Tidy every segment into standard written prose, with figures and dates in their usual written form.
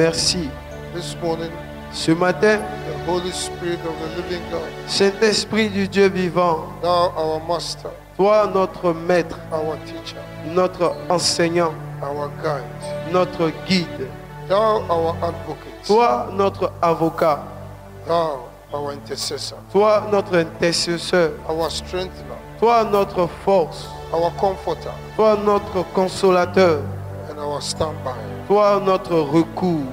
Merci. This morning, Ce matin, the Holy Spirit of the living God, Saint-Esprit du Dieu vivant, thou our master, toi notre maître, our teacher, notre enseignant, our guide, notre guide, thou our advocate, toi notre avocat, thou our intercessor, toi notre intercesseur, our strengthener, toi notre force, our comforter, toi notre consolateur, and our standby. toi notre recours.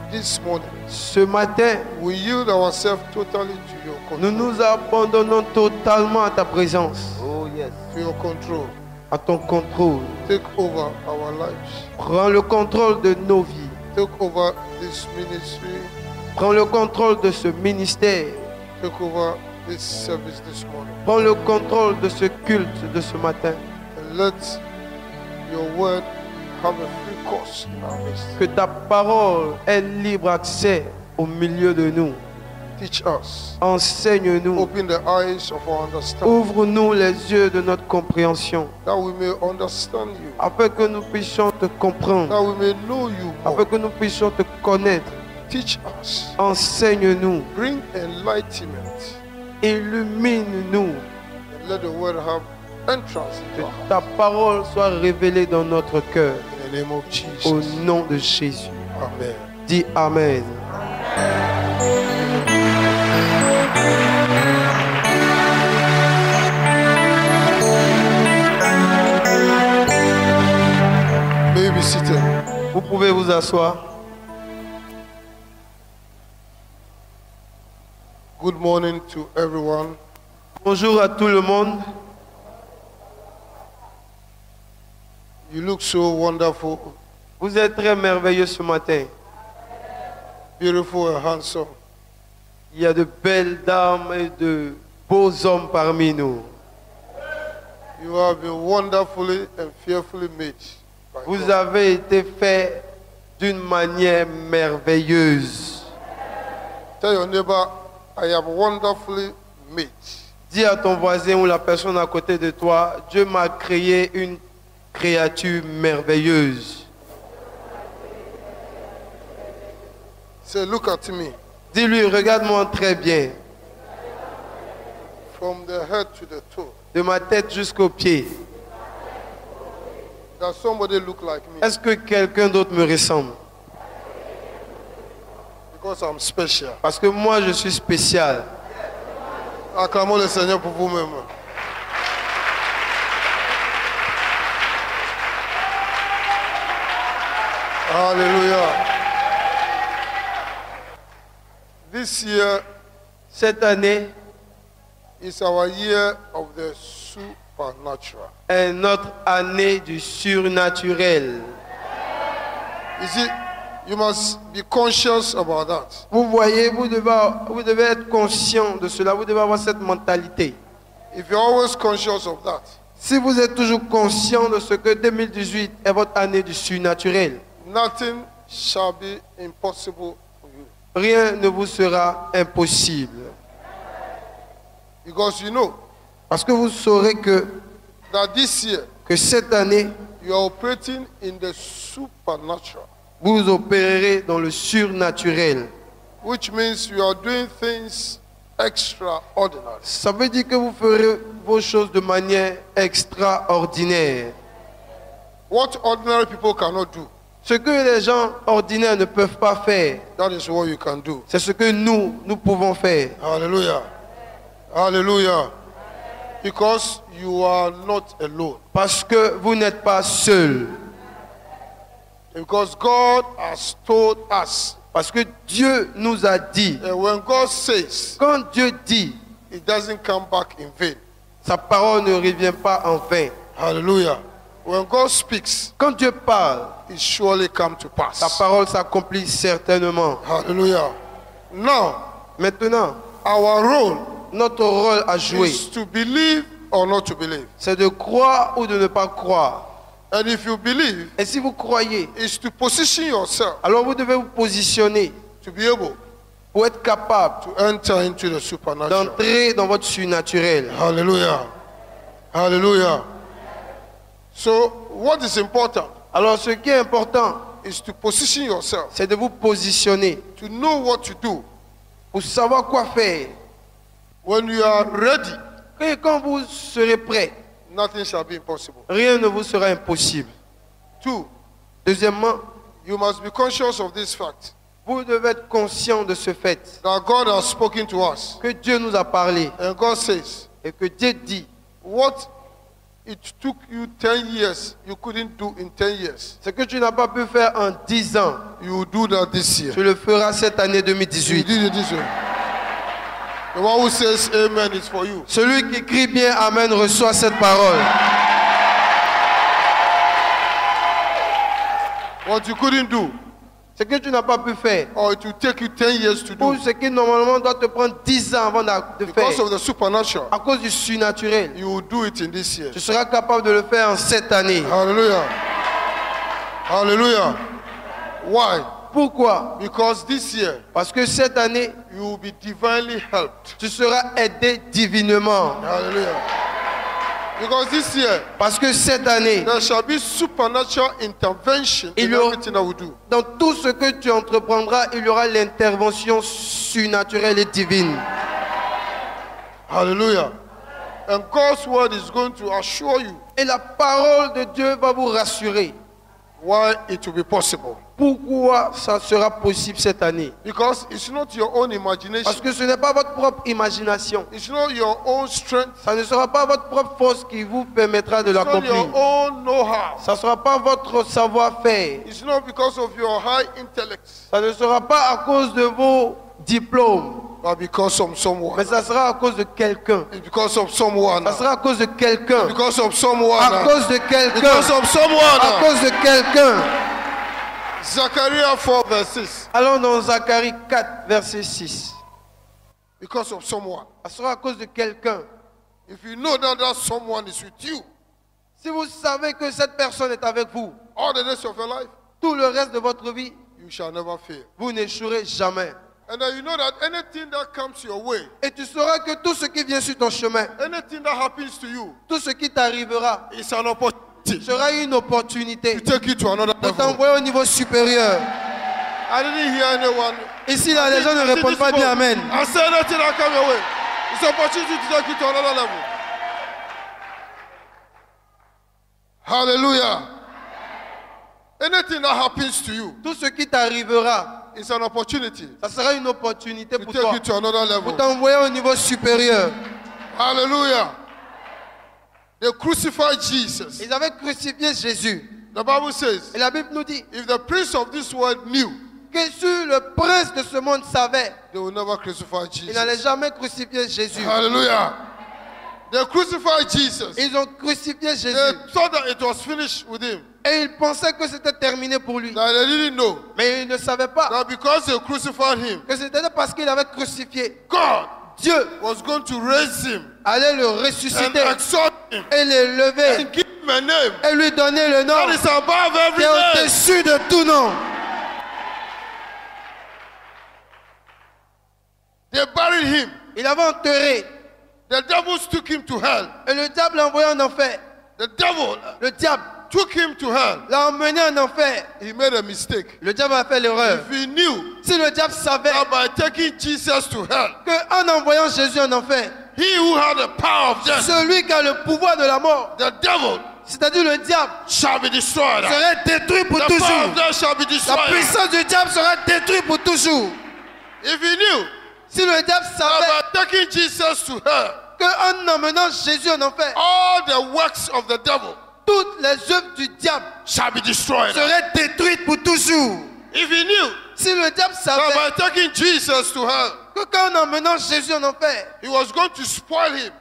This morning, Ce matin, we yield ourselves totally to your nous control. nous abandonnons totalement à ta présence, To your control. à ton contrôle. Take over our lives. Prends le contrôle de nos vies. Take over this ministry. Prends le contrôle de ce ministère. Take over this service this morning. Prends le contrôle de ce culte de ce matin. And let your word have a free course in our midst. Que ta parole ait libre accès au milieu de nous. Teach us. Enseigne-nous. Open the eyes of our understanding. Ouvre-nous les yeux de notre compréhension. That we may understand you. Afin que nous puissions te comprendre. That we may know you Afin more. que nous puissions te connaître. Teach us. Enseigne-nous. Bring enlightenment. Illumine-nous. And let the word have entrance Que into our heart. ta parole soit révélée dans notre cœur. In the name of Au Jesus. nom de Jésus. Amen. Dis Amen. May you be seated. Vous pouvez vous asseoir. Good morning to everyone. Bonjour à tout le monde. You look so wonderful, Vous êtes très merveilleux ce matin. beautiful and handsome. Il y a de belles dames et de beaux hommes parmi nous. You have been wonderfully and fearfully made. by Vous God. avez été fait d'une manière merveilleuse. Tell your neighbor, I am wonderfully made. Dis à ton voisin ou la personne à côté de toi, Dieu m'a créé une créature merveilleuse. Say, look at me. Dis-lui, regarde-moi très bien, From the head to the toe. de ma tête jusqu'aux pieds. Does somebody look like me? Est-ce que quelqu'un d'autre me ressemble? Because I'm special. Parce que moi, je suis spécial. Acclamons le Seigneur pour vous-même. Hallelujah. This year Cette année is our year of the supernatural. est notre année du surnaturel. You see, you must be conscious about that. Vous voyez, vous devez être conscient de cela, vous devez avoir cette mentalité. If you're always conscious of that, Si vous êtes toujours conscient de ce que 2018 est votre année du surnaturel, nothing shall be impossible for you. rien ne vous sera impossible. Because you know Parce que vous saurez that this year que cette année, you are operating in the supernatural, vous opérerez dans le surnaturel. which means you are doing things extraordinary. Ça veut dire que vous ferez vos choses de manière extraordinaire. What ordinary people cannot do, Ce que les gens ordinaires ne peuvent pas faire, that is what you can do. c'est ce que nous pouvons faire. Hallelujah. Hallelujah. Because you are not alone. Parce que vous n'êtes pas seul. Because God has told us. Parce que Dieu nous a dit, And when God says, quand Dieu dit, it doesn't come back in vain. sa parole ne revient pas en vain. Hallelujah. When God speaks, Quand Dieu parle, it surely come to pass. sa parole s'accomplit certainement. Hallelujah. Now, Maintenant, our role notre rôle à jouer, is to believe or not to believe. c'est de croire ou de ne pas croire. And if you believe, Et si vous croyez, it's to position yourself alors vous devez vous positionner to be able pour être capable to enter into the supernatural. d'entrer dans votre surnaturel. Hallelujah. Hallelujah. So, what is important Alors ce qui est important, is to position yourself, c'est de vous positionner to know what to do. pour savoir quoi faire. When you are ready, Et quand vous serez prêt, nothing shall be impossible. rien ne vous sera impossible. 2, Deuxièmement, you must be conscious of this fact, vous devez être conscient de ce fait that God has spoken to us. que Dieu nous a parlé And God says, et que Dieu dit, what it took you 10 years, you couldn't do in 10 years. ce que tu n'as pas pu faire en 10 ans, You will do that this year. tu le feras cette année You 2018. did it this way. The one who says amen is for you. Celui qui crie bien Amen reçoit cette parole. What you couldn't do, Ce que tu n'as pas pu faire, or it will take you 10 years to pour do, ce qui normalement doit te prendre 10 ans avant de because faire, of the supernatural, à cause du surnaturel, you will do it in this year. tu seras capable de le faire en cette année. Hallelujah. Hallelujah. Why? Pourquoi? Because this year, Parce que cette année, you will be divinely helped. tu seras aidé divinement. Hallelujah. Because this year, Parce que cette année, there shall be supernatural intervention in Il y aura- everything that we do. dans tout ce que tu entreprendras, il y aura l'intervention surnaturelle et divine. Hallelujah. And God's word is going to assure you Et la parole de Dieu va vous rassurer. why it will be possible. Pourquoi ça sera possible cette année? Because it's not your own Parce imagination. que ce n'est pas votre propre imagination. It's not your own strength. Ça ne sera pas votre propre force qui vous permettra de It's not l'accomplir. your own know-how. Ça ne sera pas votre savoir-faire. It's not because of your high intellect, Ça ne sera pas à cause de vos diplômes. but because of someone. Mais ça sera à cause de quelqu'un. It's because of someone. Ça sera à cause de quelqu'un. Because of someone. À cause de quelqu'un. Because of À someone. cause de quelqu'un. Zechariah 4 verse 6. Allons dans Zacharie 4, verset 6. Because of someone. Ça sera à cause de quelqu'un. If you know that that someone is with you, Si vous savez que cette personne est avec vous, all the days of your life, tout le reste de votre vie, you shall never fail. vous n'échouerez jamais. And then you know that anything that comes your way, Et tu sauras que tout ce qui vient sur ton chemin, anything that happens to you, tout ce qui t'arrivera, is an opportunity sera une opportunité to take you to another de level. t'envoyer au niveau supérieur. I didn't hear anyone. Ici, là, les gens ne répondent pas bien Amen. I said anything that comes your way, it's an opportunity to take you to another level. Hallelujah. Anything that happens to you, Tout ce qui t'arrivera, it's an opportunity ça sera une opportunité to pour take toi, you to another pour level. t'envoyer au niveau supérieur. Hallelujah. They crucified Jesus. Ils avaient crucifié Jésus. The Bible says, Et la Bible nous dit if the prince of this world knew, que si le prince de ce monde savait, they will never crucify il n'allait Jesus. jamais crucifier Jésus. Hallelujah. They crucified Jesus. Ils ont crucifié They Jésus. thought that it was finished with him. Et ils pensaient que c'était terminé pour lui. That they didn't know Mais ils ne savaient pas that because they crucified him, que c'était parce qu'il avait crucifié. God Dieu was going to raise him allait le and ressusciter exalt him et l'élever and give him a name et lui donner le nom that is above qui every est name. au-dessus de tout nom. They buried him. Il avait enterré The devils took him to hell. et le diable l'a envoyé en enfer. The devil Le diable took him to hell. l'a emmené en enfer. He made a mistake. Le diable a fait l'erreur. If he knew Si le diable savait that by taking Jesus to hell, qu'en envoyant Jésus en enfer, he who had the power of death, celui qui a le pouvoir de la mort, the devil, c'est-à-dire le diable, shall be destroyed. serait détruit pour The power toujours. of death shall be La destroyed. puissance du diable sera détruite pour toujours. If he knew Si le diable savait that by taking Jesus to hell, qu'en emmenant Jésus en enfer, all the works of the devil toutes les œuvres du diable shall be destroyed. seraient détruites pour toujours. If he knew Si le diable that savait by taking Jesus to hell, que qu'en emmenant Jésus en enfer, he was going to spoil him,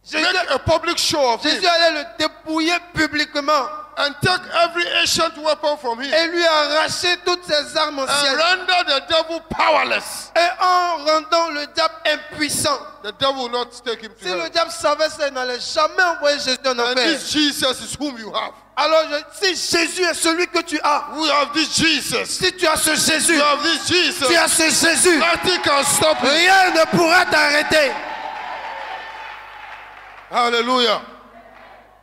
Jésus, make a public show of him, Jésus allait le dépouiller publiquement and take every ancient weapon from him, et lui arracher toutes ses armes and anciennes. render the devil powerless. Et en rendant le diable impuissant. The devil will not take him to Si le hell. diable savait ça, il n'allait jamais envoyer Jésus en And enfer. this Jesus is whom you have. Alors, si Jésus est celui que tu as, We have this Jesus. si tu as ce Jésus, You have this Jesus. tu as ce Jésus, Nothing can stop him. rien ne pourra t'arrêter. Hallelujah.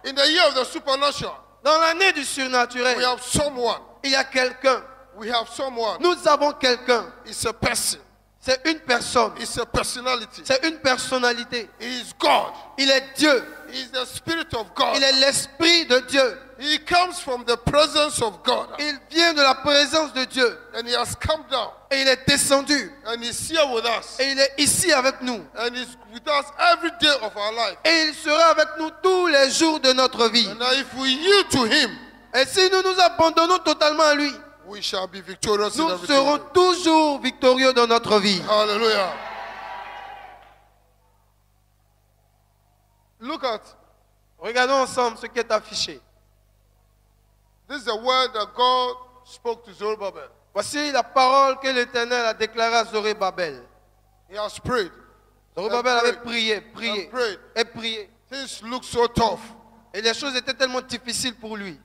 In the year of the supernatural, Dans l'année du surnaturel, we have someone Il y a quelqu'un. We have someone. Nous avons quelqu'un. It's a person. C'est une personne. It's a personality. C'est une personnalité. He is God. Il est Dieu. He is the Spirit of God. Il est l'Esprit de Dieu. He comes from the presence of God. Il vient de la présence de Dieu. And he has come down. Et il est descendu. And he's here with us. Et il est ici avec nous. And he's with us every day of our life. Et il sera avec nous tous les jours de notre vie. And now if we yield to him, Et si nous nous abandonnons totalement à lui, we shall be victorious in nous everything. serons toujours victorieux dans notre vie. Hallelujah. Look at, Regardons ensemble ce qui est affiché. this is the word that God spoke to Zerubbabel. Voici la parole que l'Éternel a déclarée à Zorobabel. He has prayed. Zorobabel And avait prayed. prié And prayed. et prié. Things look so tough. Et les choses étaient tellement difficiles pour lui.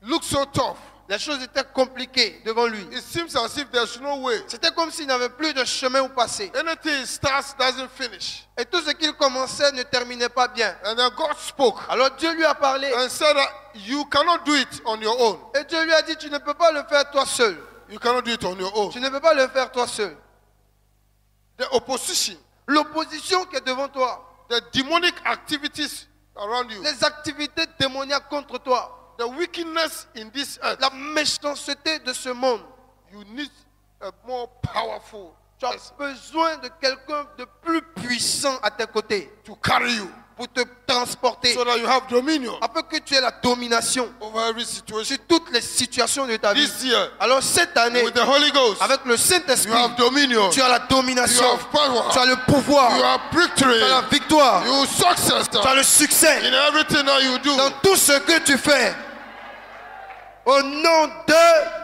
Look so tough. Les choses étaient compliquées devant lui. It seems as if there's no way. C'était comme s'il n'avait plus de chemin où passer. Anything he starts doesn't finish. Et tout ce qu'il commençait ne terminait pas bien. And then God spoke Alors Dieu lui a parlé. and said that you cannot do it on your own. Et Dieu lui a dit, tu ne peux pas le faire toi seul. You cannot do it on your own. Tu ne peux pas le faire toi seul. The opposition, L'opposition qui est devant toi, the demonic activities around you, les activités démoniaques contre toi, the wickedness in this earth, la méchanceté de ce monde, you need a more powerful tu as person besoin de quelqu'un de plus puissant à tes côtés to carry you pour te transporter, so that you have dominion afin que tu aies la domination over every situation. sur toutes les situations de ta vie. This year, Alors cette année, with the Holy Ghost, avec le you Saint-Esprit, have dominion, tu as la you domination, have power, tu as le pouvoir, you have victory, tu as la victoire, you success tu as le succès in everything that you do. dans tout ce que tu fais. Au nom de...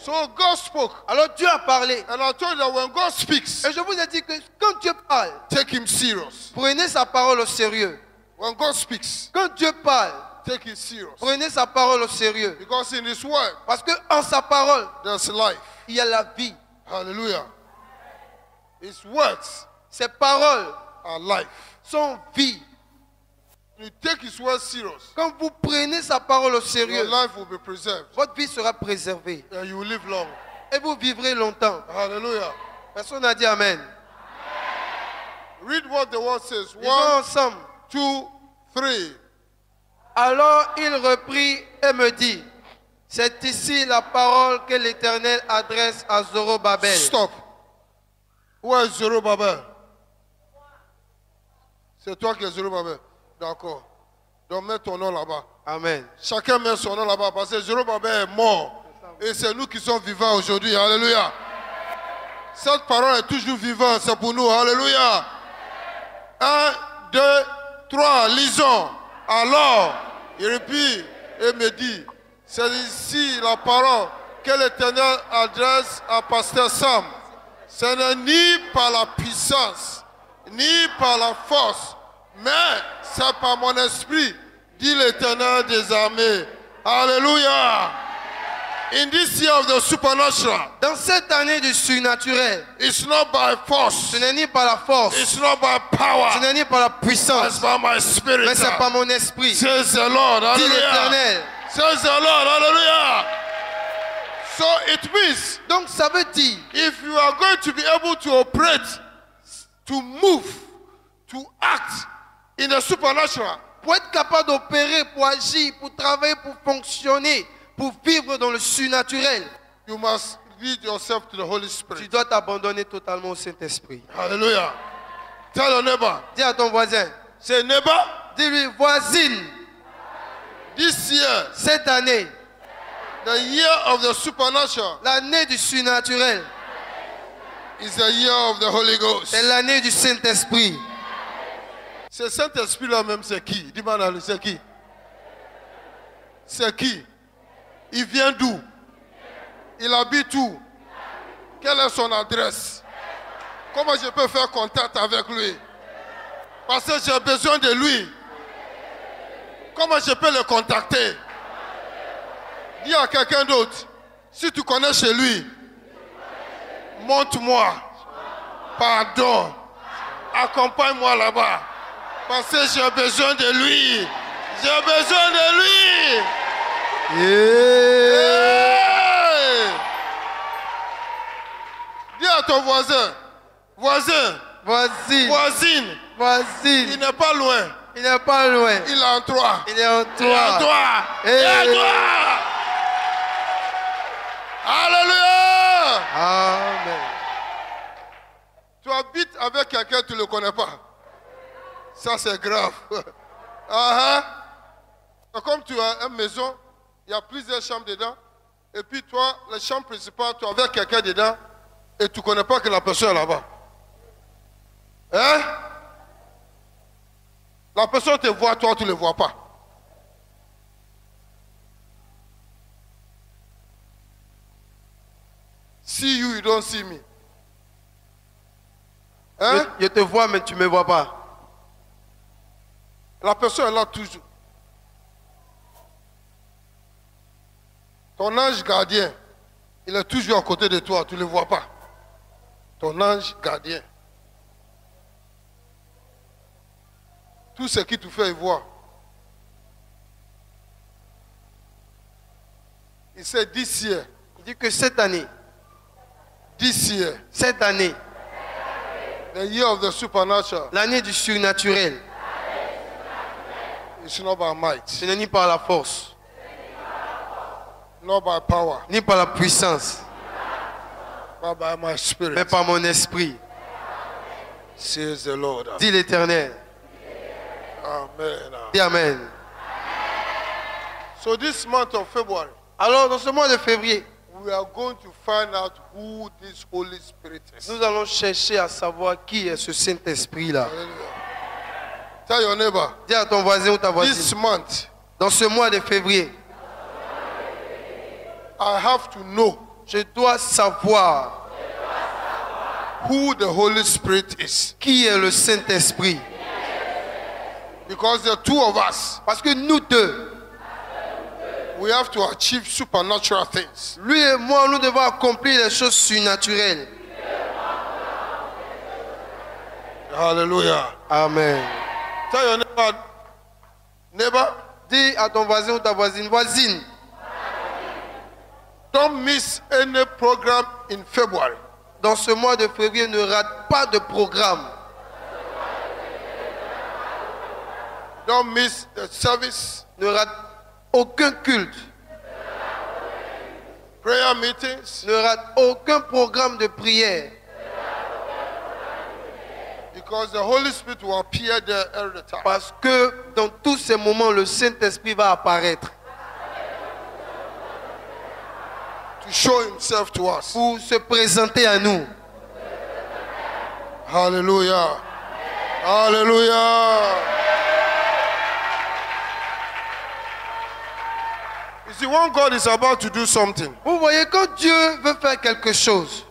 So God spoke, Alors Dieu a parlé. and I told you that when God speaks, Et je vous ai dit que quand Dieu parle, take him serious. prenez sa parole au sérieux. When God speaks, Quand Dieu parle, take it serious. prenez sa parole au sérieux. Because in his word, Parce que en sa parole, there's life. il y a la vie. Hallelujah. His words Ses paroles are life. sont vie. You take his word serious, Quand vous prenez sa parole au your sérieux, life will be preserved votre vie sera préservée. and you will live long. Et vous vivrez longtemps. Hallelujah. Personne n'a dit Amen. Read what the word says. Lisons 1, ensemble. 2, 3. Alors il reprit et me dit, c'est ici la parole que l'Éternel adresse à Zorobabel. Stop. Where is Zerubbabel? C'est toi qui es Zerubbabel. D'accord. Donc mets ton nom là-bas. Amen. Chacun met son nom là-bas parce que Zerubbabel est mort. Et c'est nous qui sommes vivants aujourd'hui. Alléluia. Cette parole est toujours vivante. C'est pour nous. Alléluia. 1, 2, 3. Lisons. Alors, il reprit et me dit, c'est ici la parole que l'Éternel adresse à Pasteur Sam. Ce n'est ni par la puissance, ni par la force, mais c'est par mon esprit, dit l'Éternel des armées. Alléluia. In this year of the supernatural, Dans cette année du surnaturel, it's not by force, ce n'est ni par la force, it's not by ce power, n'est ni par la it's puissance, by my spirit. mais c'est par mon esprit, dit Says the Lord. Hallelujah. l'Éternel. Says the Lord. Hallelujah. So it means Donc ça veut dire, if you are going to be able to operate, to move, to act in the supernatural, pour être capable d'opérer, pour agir, pour travailler, pour fonctionner, pour vivre dans le surnaturel, you must lead yourself to the Holy tu Spirit. dois t'abandonner totalement au Saint-Esprit. Hallelujah. Tell your neighbor. Dis à ton voisin, Say, neighbor, dis-lui, voisine, this year, cette année, the year of the supernatural, l'année du surnaturel, is the year of the Holy Ghost. c'est l'année du Saint-Esprit. Ce Saint-Esprit-là même, c'est qui? Dis-moi, c'est qui? C'est qui? Il vient d'où? Il habite où? Quelle est son adresse? Comment je peux faire contact avec lui? Parce que j'ai besoin de lui. Comment je peux le contacter? Dis à quelqu'un d'autre, si tu connais chez lui, montre-moi. Pardon. Accompagne-moi là-bas. Parce que j'ai besoin de lui. J'ai besoin de lui. Yeah. ton voisin. Voisin. Voisine. Voisine. Il Voisine. n'est pas loin. Il n'est pas loin. Il est en toi. Il est en Il est en toi. toi. Il Et- est en toi. Alléluia. Amen. Tu habites avec quelqu'un, tu ne le connais pas. Ça, c'est grave. Ah, ah. Comme tu as une maison, il y a plusieurs chambres dedans. Et puis toi, la chambre principale, tu es avec quelqu'un dedans. Et tu ne connais pas que la personne est là-bas. Hein? La personne te voit, toi, tu ne le vois pas. See you, you don't see me. Hein? Je te vois, mais tu ne me vois pas. La personne est là toujours. Ton ange gardien, il est toujours à côté de toi, tu ne le vois pas. Ton ange gardien. Tout ce qui te fait voir. Il sait this year, Il dit que cette année, the year of the supernatural, l'année du surnaturel, it's not by might, ce n'est ni par la force, not by power, ni par la puissance, but by my mais spirit, par mon esprit, says the Lord. dit l'Éternel. Amen. Dis Amen. So this month of February, Alors, dans ce mois de février, we are going to find out who this Holy Spirit is. nous allons chercher à savoir qui est ce Saint-Esprit-là. Hallelujah. Tell your neighbor, Dis à ton voisin ou ta this voisine, month, dans ce mois de février, I have to know je dois savoir who the Holy Spirit is. qui est le Saint-Esprit. Because the two of us, Parce que nous deux, we have to achieve supernatural things. lui et moi, nous devons accomplir les choses surnaturelles. Hallelujah. Amen. Tell your neighbor, Dis à ton voisin ou ta voisine, voisine, don't miss any program in February. dans ce mois de février, ne rate pas de programme. Don't miss the service, Ne rate aucun culte. prayer meetings, Ne rate aucun programme de prière. because the Holy Spirit will appear there every time. Parce que dans tous ces moments, le Saint-Esprit va apparaître To show himself to us. pour se présenter à nous. Hallelujah. Hallelujah. You see, when God is about to do something, Vous voyez, quand Dieu veut faire quelque chose,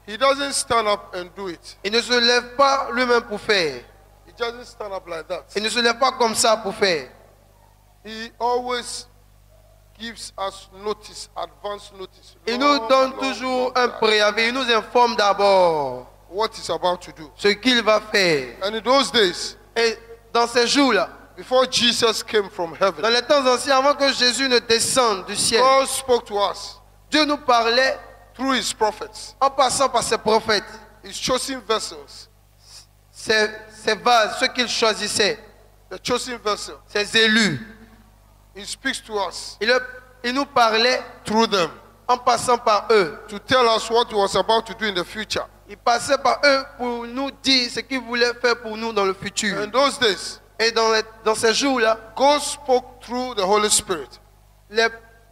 he doesn't stand up and do it. il ne se lève pas lui-même pour faire. He doesn't stand up like that. Il ne se lève pas comme ça pour faire. He always gives us notice, advance notice. Il nous donne toujours un préavis. Il nous informe d'abord what he's about to do. ce qu'il va faire. And in those days, Et dans ces jours-là, before Jesus came from dans heaven, les temps anciens, avant que Jésus ne descende du ciel, God spoke to us Dieu nous parlait through his prophets, en passant par ses prophètes, his chosen vessels, ses vases, ceux qu'il choisissait, the chosen vessel. ses élus. He speaks to us Il nous parlait through them en passant par eux. to tell us what he was about to do in the future. Il passait par eux pour nous dire ce qu'il voulait faire pour nous dans le futur. In those days, Et dans ces jours-là, God spoke through the Holy Spirit.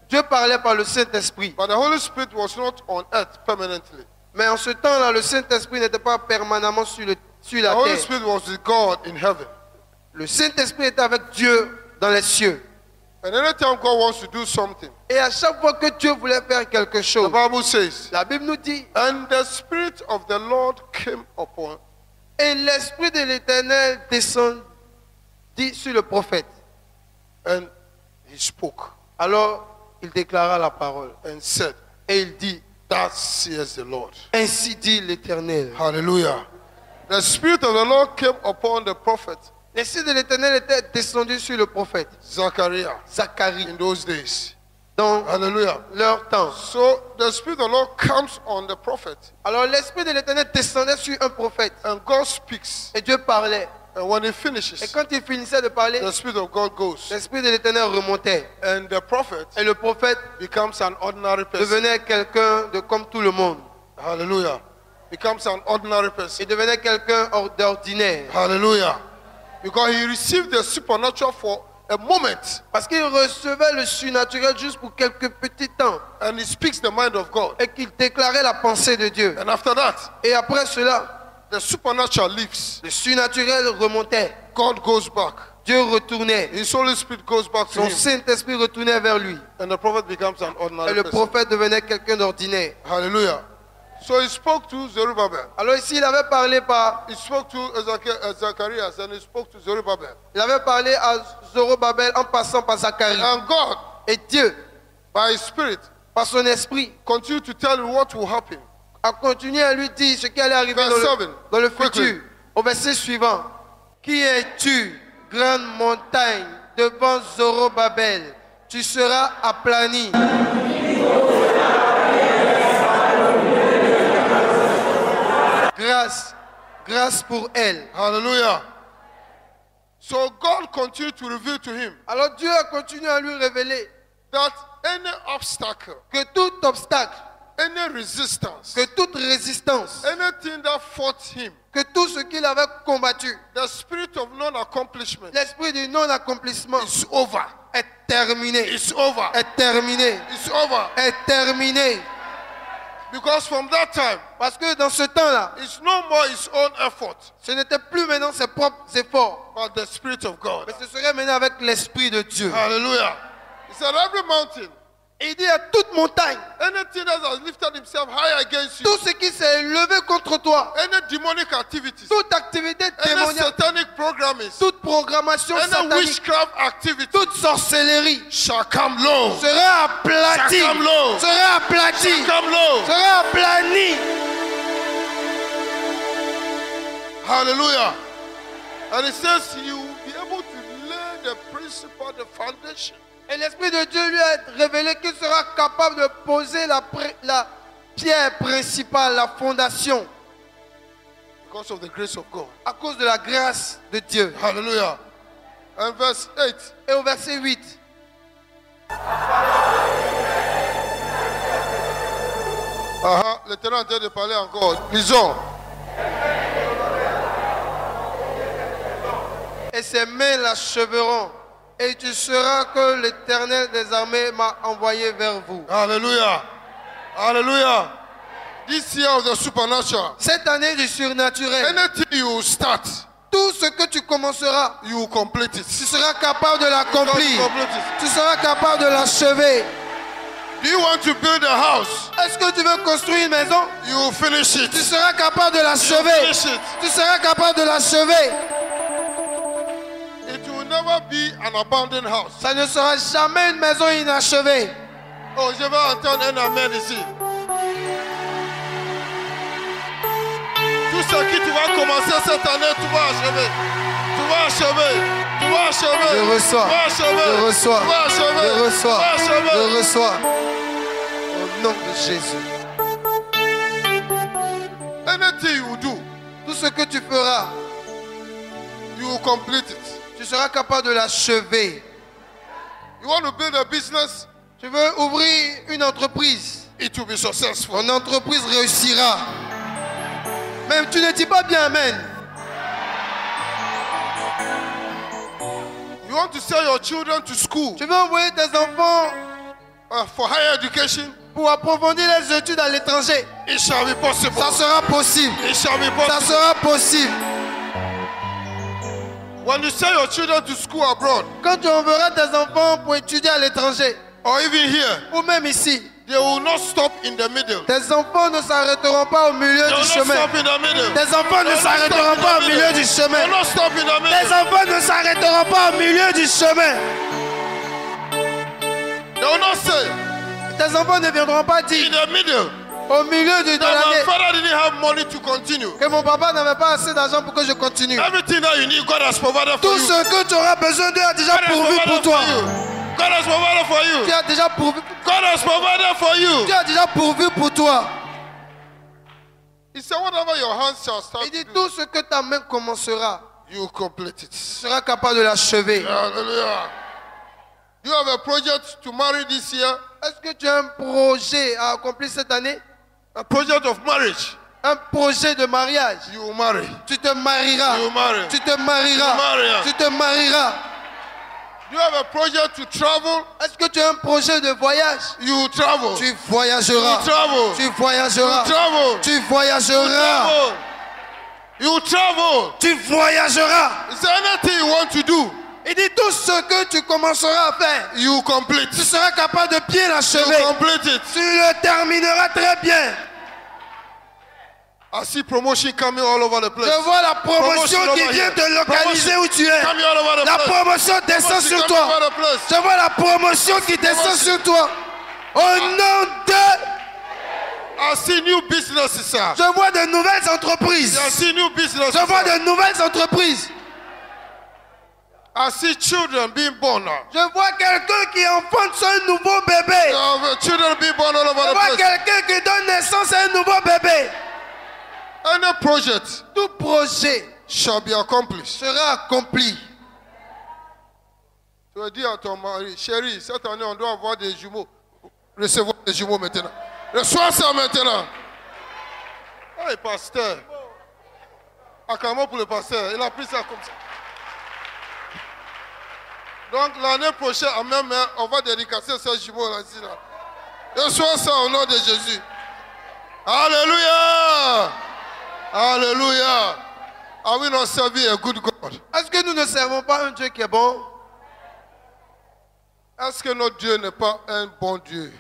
Dieu parlait par le Saint-Esprit. But the Holy Spirit was not on earth permanently. Mais en ce temps-là, le Saint-Esprit n'était pas permanemment sur The la Holy terre. Spirit was with God in heaven. Le Saint-Esprit était avec Dieu dans les cieux. And anytime God wants to do something, Et à chaque fois que Dieu voulait faire quelque the chose, Bible says, la Bible nous dit, and the Spirit of the Lord came upon, et l'Esprit de l'Éternel descendit sur le prophète. and he spoke Alors, il déclara la parole. and said, Et il dit, thus says the Lord. ainsi dit l'Éternel. Hallelujah. The Spirit of the Lord came upon the prophet L'Esprit de l'Éternel était descendu sur le prophète Zachariah Zacharie. in those days. dans Hallelujah. leur temps. So the Spirit of the Lord comes on the prophet. Alors l'Esprit de l'Éternel descendait sur un prophète. And God speaks. Et Dieu parlait. And when he Et finishes, quand il finissait de parler, the Spirit of God goes. l'Esprit de l'Éternel remontait. And the prophet Et le prophète becomes an ordinary person. devenait quelqu'un de comme tout le monde. Hallelujah. Becomes an ordinary person. Il devenait quelqu'un d'ordinaire. Hallelujah. Because he received the supernatural for a moment. Parce qu'il recevait le surnaturel juste pour quelques petits temps. And he speaks the mind of God. Et qu'il déclarait la pensée de Dieu. And after that, Et après cela, the supernatural leaves. le surnaturel remontait. God goes back. Dieu retournait. His Holy Spirit goes back to Son him. Saint-Esprit retournait vers lui. And the prophet becomes an Et ordinary le person. prophète devenait quelqu'un d'ordinaire. Hallelujah. So he spoke to Zerubbabel. Alors ici, il avait parlé par... He spoke to Zacharias and he spoke to Zerubbabel. Il avait parlé à Zorobabel en passant par Zacharie. And God, Et Dieu, by his Spirit, par son esprit, continued to tell you what will happen. a continué à lui dire ce qui allait arriver Verse 7. dans le Quickly. futur. Au verset suivant. Qui es-tu, grande montagne, devant Zorobabel? Tu seras aplani. Grâce pour elle. Hallelujah. So God continued to reveal to him Alors Dieu a continué à lui révéler that any obstacle, que tout obstacle, any resistance, que toute résistance, anything that fought him, que tout ce qu'il avait combattu, the spirit of non-accomplishment l'esprit du non-accomplissement is over. est terminé. It's over. Est terminé. It's over. Est terminé. Because from that time, Parce que dans ce temps-là, it's no more his own effort, ce n'était plus maintenant ses propres efforts, but the Spirit of God. mais ce serait maintenant avec l'Esprit de Dieu. Hallelujah. He said, every mountain, Et il dit à toute montagne, anything that has lifted himself high against you, tout ce qui s'est élevé contre toi, any demonic activities, toute activité any démoniaque, satanic programming, toute programmation any satanique, witchcraft activity toute sorcellerie shall come low. sera aplatie, Shall come low. sera aplatie, Shall come low. sera aplanie. Hallelujah. And it says you will be able to lay the principle, the foundation. Et l'Esprit de Dieu lui a révélé qu'il sera capable de poser la pierre principale, la fondation, Because of the grace of God. à cause de la grâce de Dieu. Hallelujah. And verse 8. Et au verset 8, L'Éternel est en train de parler encore. Lisons. et ses mains l'acheveront, et tu sauras que l'Éternel des armées m'a envoyé vers vous. Hallelujah. Hallelujah. This year of the supernatural. Cette année du surnaturel, Anything you start, tout ce que tu commenceras, you will complete it. tu seras capable de l'accomplir. Complete it. Tu seras capable de l'achever. Do you want to build a house? Est-ce que tu veux construire une maison? You will finish Tu it. seras capable de You will l'achever. finish it. Tu seras capable de l'achever. It will never be an abandoned house. Ça ne sera jamais une maison inachevée. Oh, je vais entendre un amen ici. Tout ce qui tu vas commencer cette année, tu vas achever. Tu vas achever. Tu vas achever. Je reçois. Tu vas achever. Je reçois. Tu vas achever. Je reçois. Tu vas achever. Je reçois. Au nom de Jésus. Anything you do, Tout ce que tu feras, you will complete it. tu seras capable de l'achever. You want to build a business, Tu veux ouvrir une entreprise. it will be successful. Ton entreprise réussira. Même tu ne dis pas bien amen. You want to send your children to school Tu veux envoyer tes enfants for higher education, pour approfondir les études à l'étranger. it shall be possible. Ça sera possible. It shall be Ça possible. sera possible. When you send your children to school abroad, Quand tu enverras tes enfants pour étudier à l'étranger, or even here, ou même ici, they will not stop in the middle. tes enfants ne s'arrêteront pas au milieu They du will not chemin. stop in the middle. Tes enfants ne They will not s'arrêteront stop pas in au the milieu middle. du chemin. They will not stop in the Tes middle. enfants ne s'arrêteront pas au milieu du chemin. They will not say Tes enfants ne viendront pas in dire the middle au milieu de that my l'année father didn't have money to continue. que mon papa n'avait pas assez d'argent pour que je continue. Everything that you need, God has provided for Tout you. ce que tu auras besoin, Dieu a déjà God has pourvu provided pour toi. for you. God has provided for you. Dieu a déjà pourvu. God has provided for you. Dieu a déjà pourvu pour toi. He said, whatever your hands shall start Il dit to tout do, ce que ta main commencera, you complete it. tu seras capable de l'achever. Hallelujah. You have a project to marry this year? Est-ce que tu as un projet à accomplir cette année? A project of marriage. Un projet de mariage. You will marry. Tu te marieras. You will marry. Tu te marieras. You marry. Tu te marieras. You have a project to travel? Est-ce que tu as un projet de voyage? You will travel. Tu voyageras. You travel. Tu voyageras. You travel. Tu voyageras. You travel. Tu voyageras. Is there anything you want to do? Il dit tout ce que tu commenceras à faire, You complete. tu seras capable de bien You l'achever. complete it. Tu le termineras très bien. I see promotion coming all over the place. Je vois la promotion qui over vient here. te localiser où tu es. Coming all over the La place. promotion descend Promotion sur coming toi. over the place. Je vois la promotion qui descend sur toi. Au nom de... I see new businesses, sir. Je vois de nouvelles entreprises. I see new businesses. Je vois de nouvelles entreprises. I see children being born now. Je vois quelqu'un qui enfante un nouveau bébé. Children being born all over Je the vois place. quelqu'un qui donne naissance à un nouveau bébé. Any project Tout projet shall be accomplished. sera accompli. Tu vas dire à ton mari, chérie, cette année on doit avoir des jumeaux. Recevoir des jumeaux maintenant. Reçois ça maintenant. Hey, pasteur. Acclamons pour le pasteur. Il a pris ça comme ça. Donc l'année prochaine, en même temps, on va dédicacer ces jumeaux là-ci. Là. Reçois ça au nom de Jésus. Alléluia. Alléluia. Are we not serving a good God? Est-ce que nous ne servons pas un Dieu qui est bon? Est-ce que notre Dieu n'est pas un bon Dieu?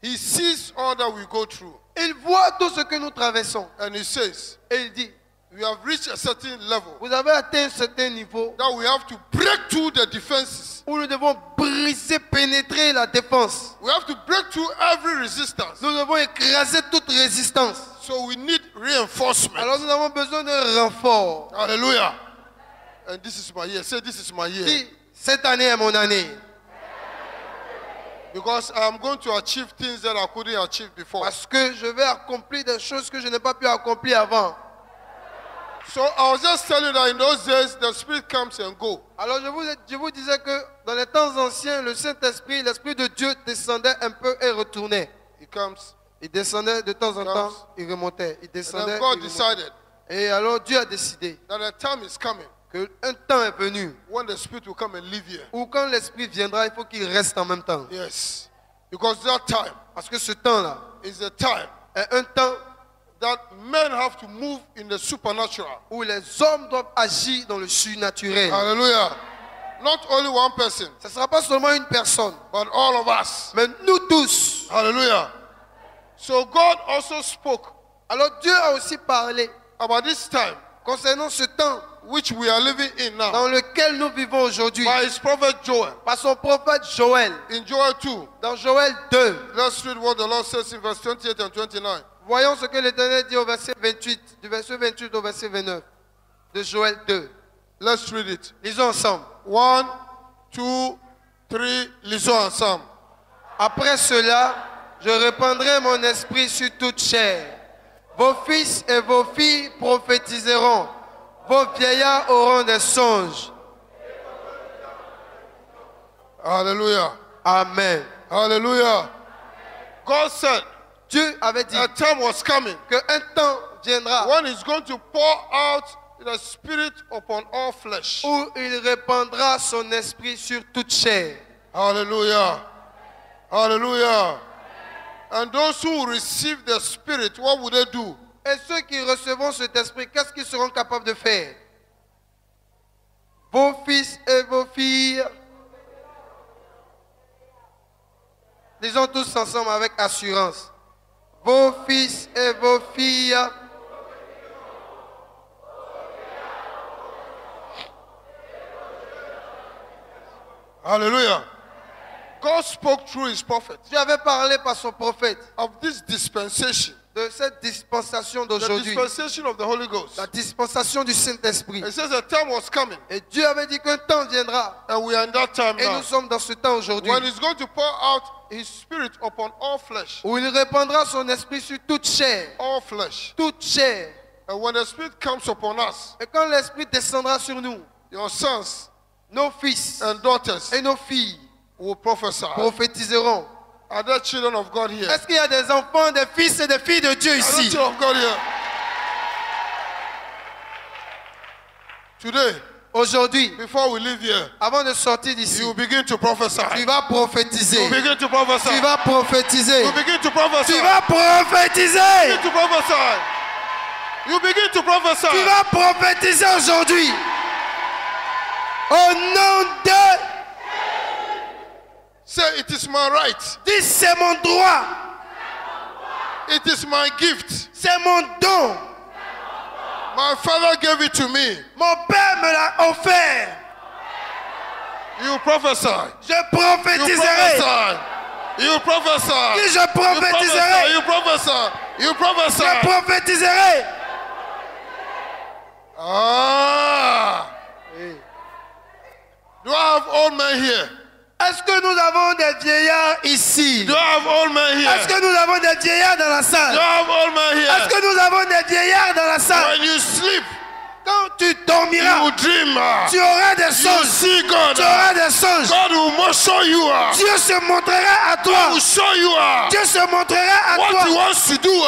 He sees all that we go through. Il voit tout ce que nous traversons. And he says, Et il dit, we have reached a certain level vous avez atteint un certain niveau that we have to break through the defenses. où nous devons briser, pénétrer la défense. We have to break through every resistance. Nous devons écraser toute résistance. So we need reinforcement. Alors nous avons besoin d'un renfort. Hallelujah. And this is my year. Say, this is my year. Dis, cette année est mon année. Because I'm going to achieve things that I couldn't achieve before. Parce que je vais accomplir des choses que je n'ai pas pu accomplir avant. So I was just telling you that in those days, the Spirit comes and goes. Alors je vous disais que dans les temps anciens, le Saint-Esprit, l'Esprit de Dieu descendait un peu et retournait. He comes. Il descendait de temps en temps, il remontait. Il And descendait, then il God remontait. decided Et alors Dieu a décidé that a time is coming qu'un temps est venu when the Spirit will come and live here. où quand l'Esprit viendra, il faut qu'il reste en même temps. Yes. Because that time Parce que ce temps-là is a time est un temps that men have to move in the supernatural. où les hommes doivent agir dans le surnaturel. Hallelujah. Not only one person, Ce ne sera pas seulement une personne, but all of us. mais nous tous. Hallelujah. So God also spoke Alors Dieu a aussi parlé about this time concernant ce temps which we are living in now dans lequel nous vivons aujourd'hui by his prophet Joel. par son prophète Joël. In Joel 2, Dans Joël 2, let's read what the Lord says in verse 28 and 29. voyons ce que l'Éternel dit au verset 28, du verset 28 au verset 29 de Joël 2. Let's read it. Lisons ensemble. 1, 2, 3, lisons ensemble. Après cela, je répandrai mon esprit sur toute chair. Vos fils et vos filles prophétiseront. Vos vieillards auront des songes. Hallelujah. Amen. Hallelujah. God said Dieu avait dit a time was coming qu'un temps viendra when he's going to pour out the Spirit upon all flesh. où il répandra son esprit sur toute chair. Hallelujah. Hallelujah. And those who receive the Spirit, what would they do? Et ceux qui recevront cet esprit, qu'est-ce qu'ils seront capables de faire? Vos fils et vos filles. Disons tous ensemble avec assurance. Vos fils et vos filles. Hallelujah. God spoke through his prophet Dieu avait parlé par son prophète of this dispensation de cette dispensation the d'aujourd'hui, dispensation of the Holy Ghost. la dispensation du Saint-Esprit. It says a time was coming, Et Dieu avait dit qu'un temps viendra. and we are in that time Et now, nous sommes dans ce temps aujourd'hui, when He's going to pour out His Spirit upon all flesh. où il répandra son esprit sur toute chair. All flesh. Toute chair. And when the Spirit comes upon us, Et quand l'esprit descendra sur nous, your sons nos fils and daughters et nos filles will prophesy. prophétiseront. Are there children of God here? Est-ce qu'il y a des enfants, des fils et des filles de Dieu Are there ici? children of God here? Today, Aujourd'hui, before we leave here, avant de sortir d'ici, you will begin to prophesy. tu vas prophétiser. You begin to prophesy. Tu vas prophétiser. You begin to prophesy. Tu vas prophétiser. Begin to prophesy. You begin to prophesy. Tu vas prophétiser aujourd'hui. Au nom de... Say, it is my right. Dis, c'est mon droit. It is my gift. C'est mon don. My father gave it to me. Mon Père me l'a offert. You prophesy. Je You prophétiserai. prophesy. You prophesy. Dis, je You prophétiserai. prophesy. You prophesy. You prophesy. Je prophétiserai. Ah. Do I have old men here? Est-ce que nous avons des vieillards ici? Do I have old men here? Est-ce que nous avons des vieillards dans la Do salle? I have old men Est-ce here? que nous avons des vieillards dans la salle? When you sleep, Quand tu you dormiras, will dream. tu auras des You songes. see God. Tu auras des songes. God will show you. Dieu se montrera à God toi. will show you Dieu se montrera à what He toi. wants to do.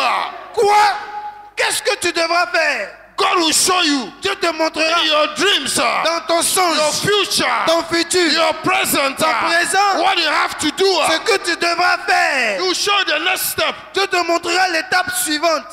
Quoi? Qu'est-ce que tu devras faire? God will show you Dieu te montrera in your dreams, dans ton your songe, future, ton futur, your present, ton présent, what you have to do. ce que tu devras faire. He will show the next step. Dieu te montrera l'étape suivante.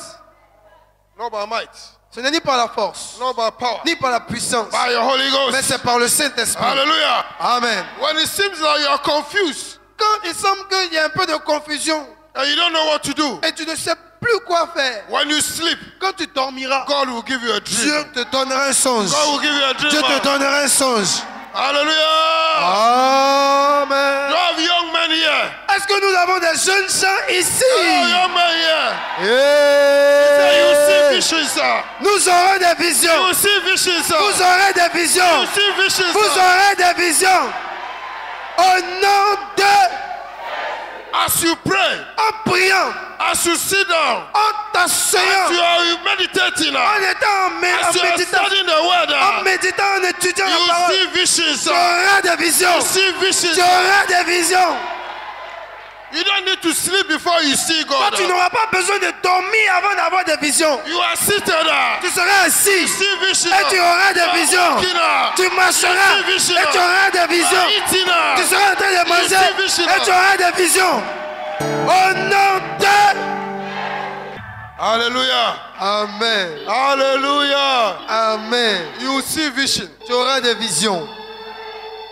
Not by might, Ce n'est ni par la force, not by power, ni par la puissance, by your Holy mais Ghost. c'est par le Saint-Esprit. Hallelujah. Amen. When it seems like you are confused Quand il semble qu'il y a un peu de confusion and you don't know what to do, et tu ne sais plus quoi faire, when you sleep, quand tu dormiras, God will give you a Dieu dream. te donnera un songe. God will give you a dream. Dieu te donnera un songe. Hallelujah. Amen. You have young men here. Est-ce que nous avons des jeunes gens ici? Oh, young men here. Say you see visions, sir. Nous aurons des visions. You see visions, sir. Vous aurez des visions. You see visions, Vous sir. aurez des visions. Au nom de... As you pray, En priant, as you sit down, en as t'asseyant, you are meditating, en étant as you are méditant, studying the word, en méditant, en étudiant la you parole, see visions, tu sir. auras des visions. You see visions. Tu auras des visions. You don't need to sleep before you see Toi, God. tu n'auras pas besoin de dormir avant d'avoir des visions. You are seated there. Tu seras assis You see visions. et tu auras des visions. Tu marcheras et tu auras des visions. Eating. Tu seras en train de manger et tu auras des visions. Au nom de... Hallelujah. Amen. Hallelujah. Amen. You see vision. Tu auras des visions.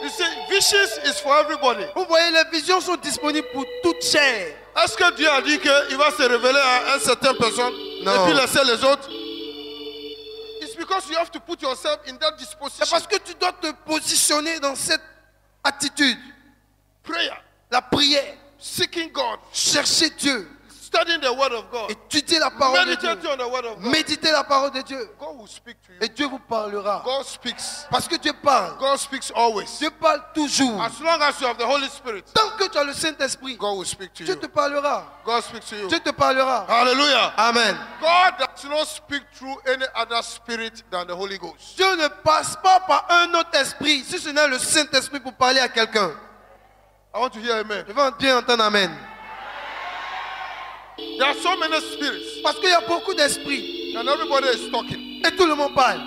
You see, visions is for everybody. Vous voyez, les visions sont disponibles pour toute chair. Est-ce que Dieu a dit qu'il va se révéler à une certaine personne Non. et puis laisser les autres? It's because you have to put yourself in that C'est disposition. parce que tu dois te positionner dans cette attitude. Prayer, La prière, seeking God, chercher Dieu, studying the word of God, étudier la parole de Dieu, meditating on the word of God. méditer la parole de Dieu. God will speak to you. Et Dieu vous parlera. God speaks. Parce que Dieu parle. God speaks always. Dieu parle toujours. As long as you have the Holy Spirit, Tant que tu as le Saint-Esprit, God will speak to Dieu you. te parlera. God speaks to you. Dieu te parlera. Hallelujah. Amen. God does not speak through any other spirit than the Holy Ghost. Dieu ne passe pas par un autre esprit, si ce n'est le Saint-Esprit pour parler à quelqu'un. I want to hear amen. Je veux bien entendre Amen. There are so many spirits Parce qu'il y a beaucoup d'esprits and everybody is talking. et tout le monde parle.